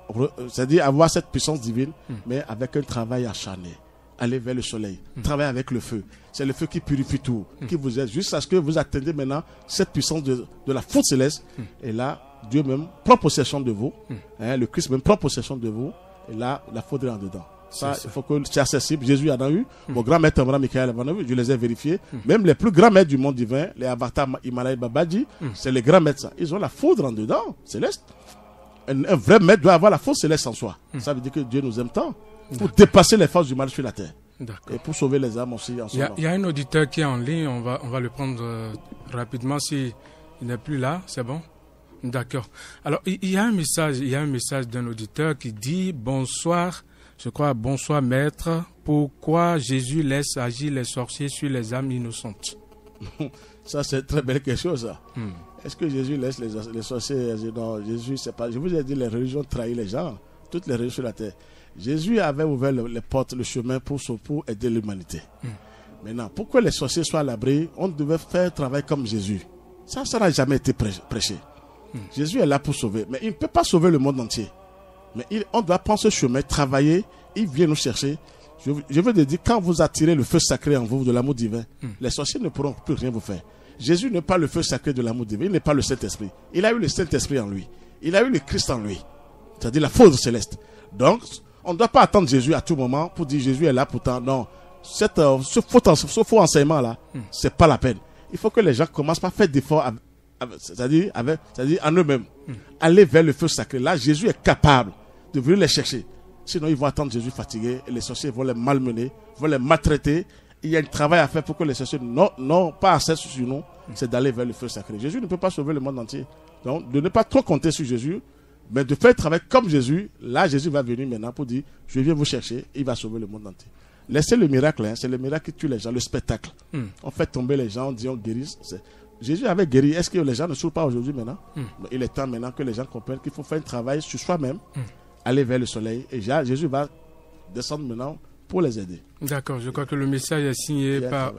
c'est-à-dire avoir cette puissance divine, mais avec un travail acharné. Aller vers le soleil, travailler avec le feu. C'est le feu qui purifie tout, qui vous aide jusqu'à ce que vous atteignez maintenant cette puissance de la foudre céleste. Et là, Dieu même prend possession de vous. Le Christ même prend possession de vous. Et là, la foudre est en dedans. Ça, il faut que c'est accessible. Jésus en a eu. Mon grand maître Abraham Michael en a eu. Je les ai vérifiés. Même les plus grands maîtres du monde divin, les avatars Himalaya Babaji, c'est les grands maîtres. Ça. Ils ont la foudre en dedans, céleste. Un vrai maître doit avoir la foudre céleste en soi. Ça veut dire que Dieu nous aime tant pour dépasser les forces du mal sur la terre. Et pour sauver les âmes aussi en son nom. Il y a un auditeur qui est en ligne. On va le prendre rapidement s'il n'est plus là. C'est bon? D'accord. Alors, il y a un message d'un auditeur qui dit bonsoir. Je crois, bonsoir maître, pourquoi Jésus laisse agir les sorciers sur les âmes innocentes? Ça, c'est très belle question, ça. Est-ce que Jésus laisse les sorciers agir? Non, Jésus, c'est pas. Je vous ai dit, les religions trahissent les gens, toutes les religions sur la terre. Jésus avait ouvert les portes, le chemin pour aider l'humanité. Maintenant, pour que les sorciers soient à l'abri, on devait faire travail comme Jésus. Ça n'a jamais été prêché. Jésus est là pour sauver, mais il ne peut pas sauver le monde entier. Mais on doit prendre ce chemin, travailler, il vient nous chercher. Je veux dire, quand vous attirez le feu sacré en vous de l'amour divin, les sorciers ne pourront plus rien vous faire. Jésus n'est pas le feu sacré de l'amour divin, il n'est pas le Saint-Esprit. Il a eu le Saint-Esprit en lui. Il a eu le Christ en lui. C'est-à-dire la foudre céleste. Donc, on ne doit pas attendre Jésus à tout moment pour dire Jésus est là pourtant. Non, ce faux enseignement-là, c'est pas la peine. Il faut que les gens commencent par faire d'efforts, c'est-à-dire en eux-mêmes. Aller vers le feu sacré. Là, Jésus est capable de venir les chercher. Sinon, ils vont attendre Jésus fatigué et les sorciers vont les malmener, vont les maltraiter. Il y a un travail à faire pour que les sorciers n'ont pas accès sur nous. C'est d'aller vers le feu sacré. Jésus ne peut pas sauver le monde entier. Donc, de ne pas trop compter sur Jésus, mais de faire le travail comme Jésus. Là, Jésus va venir maintenant pour dire, je viens vous chercher, il va sauver le monde entier. Laissez le miracle, c'est le miracle qui tue les gens, le spectacle. On fait tomber les gens, on dit on guérit. Jésus avait guéri. Est-ce que les gens ne souffrent pas aujourd'hui maintenant? Il est temps maintenant que les gens comprennent qu'il faut faire un travail sur soi-même, aller vers le soleil. Et Jésus va descendre maintenant pour les aider. D'accord, je crois que le message est signé par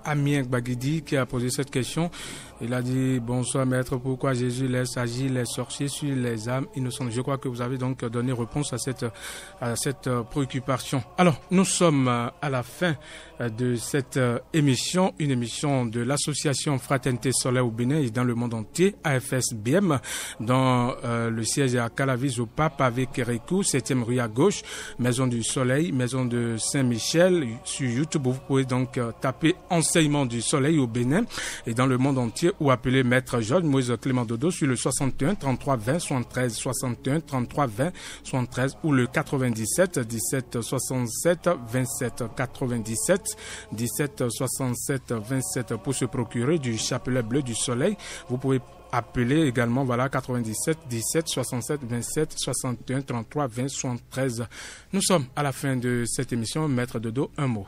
Amien Bagidi qui a posé cette question. Il a dit, bonsoir maître, pourquoi Jésus laisse agir les sorciers sur les âmes innocentes? Je crois que vous avez donc donné réponse à cette préoccupation. Alors, nous sommes à la fin de cette émission, une émission de l'association Fraternité Solaire au Bénin et dans le monde entier, AFSBM, dont le siège est à Calavis au Pape avec Kérékou, 7e rue à gauche, Maison du Soleil, Maison de Saint-Michel. Sur YouTube, vous pouvez donc taper Enseignement du Soleil au Bénin et dans le monde entier ou appeler Maître Georges Moïse Clément Dodo sur le 61 33 20 73 61 33 20 73 ou le 97 17 67 27 97 17 67 27 pour se procurer du chapelet bleu du soleil. Vous pouvez appeler également, voilà, 97 17 67 27 61 33 20 73. Nous sommes à la fin de cette émission. Maître Dodo, un mot.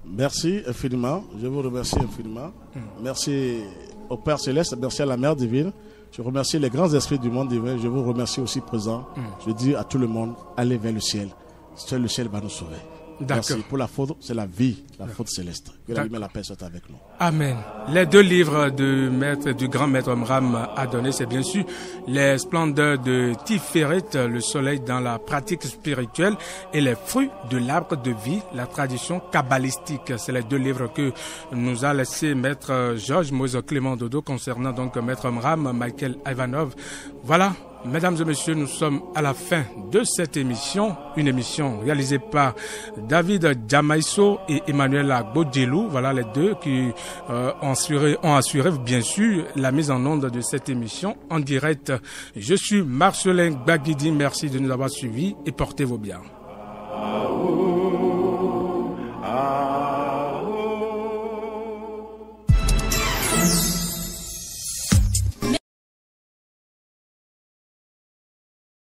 Merci infiniment. Je vous remercie infiniment. Merci au Père Céleste, merci à la Mère Divine. Je remercie les grands esprits du monde divin. Je vous remercie aussi présent. Je dis à tout le monde, allez vers le ciel. Seul le ciel va nous sauver. Merci. Pour la faute, c'est la vie, la faute céleste. Que la lumière et la paix soient avec nous. Amen. Les deux livres du grand maître Mram a donné, c'est bien sûr les splendeurs de Tiferet, le soleil dans la pratique spirituelle, et les fruits de l'arbre de vie, la tradition kabbalistique. C'est les deux livres que nous a laissé maître Georges Moïse Clément Dodo concernant donc maître Mram, Michael Ivanov. Voilà. Mesdames et messieurs, nous sommes à la fin de cette émission, une émission réalisée par David Djamaïso et Emmanuel Agbodjelou. Voilà les deux qui ont assuré bien sûr la mise en onde de cette émission en direct. Je suis Marcelin Gbagidi, merci de nous avoir suivis et portez-vous bien.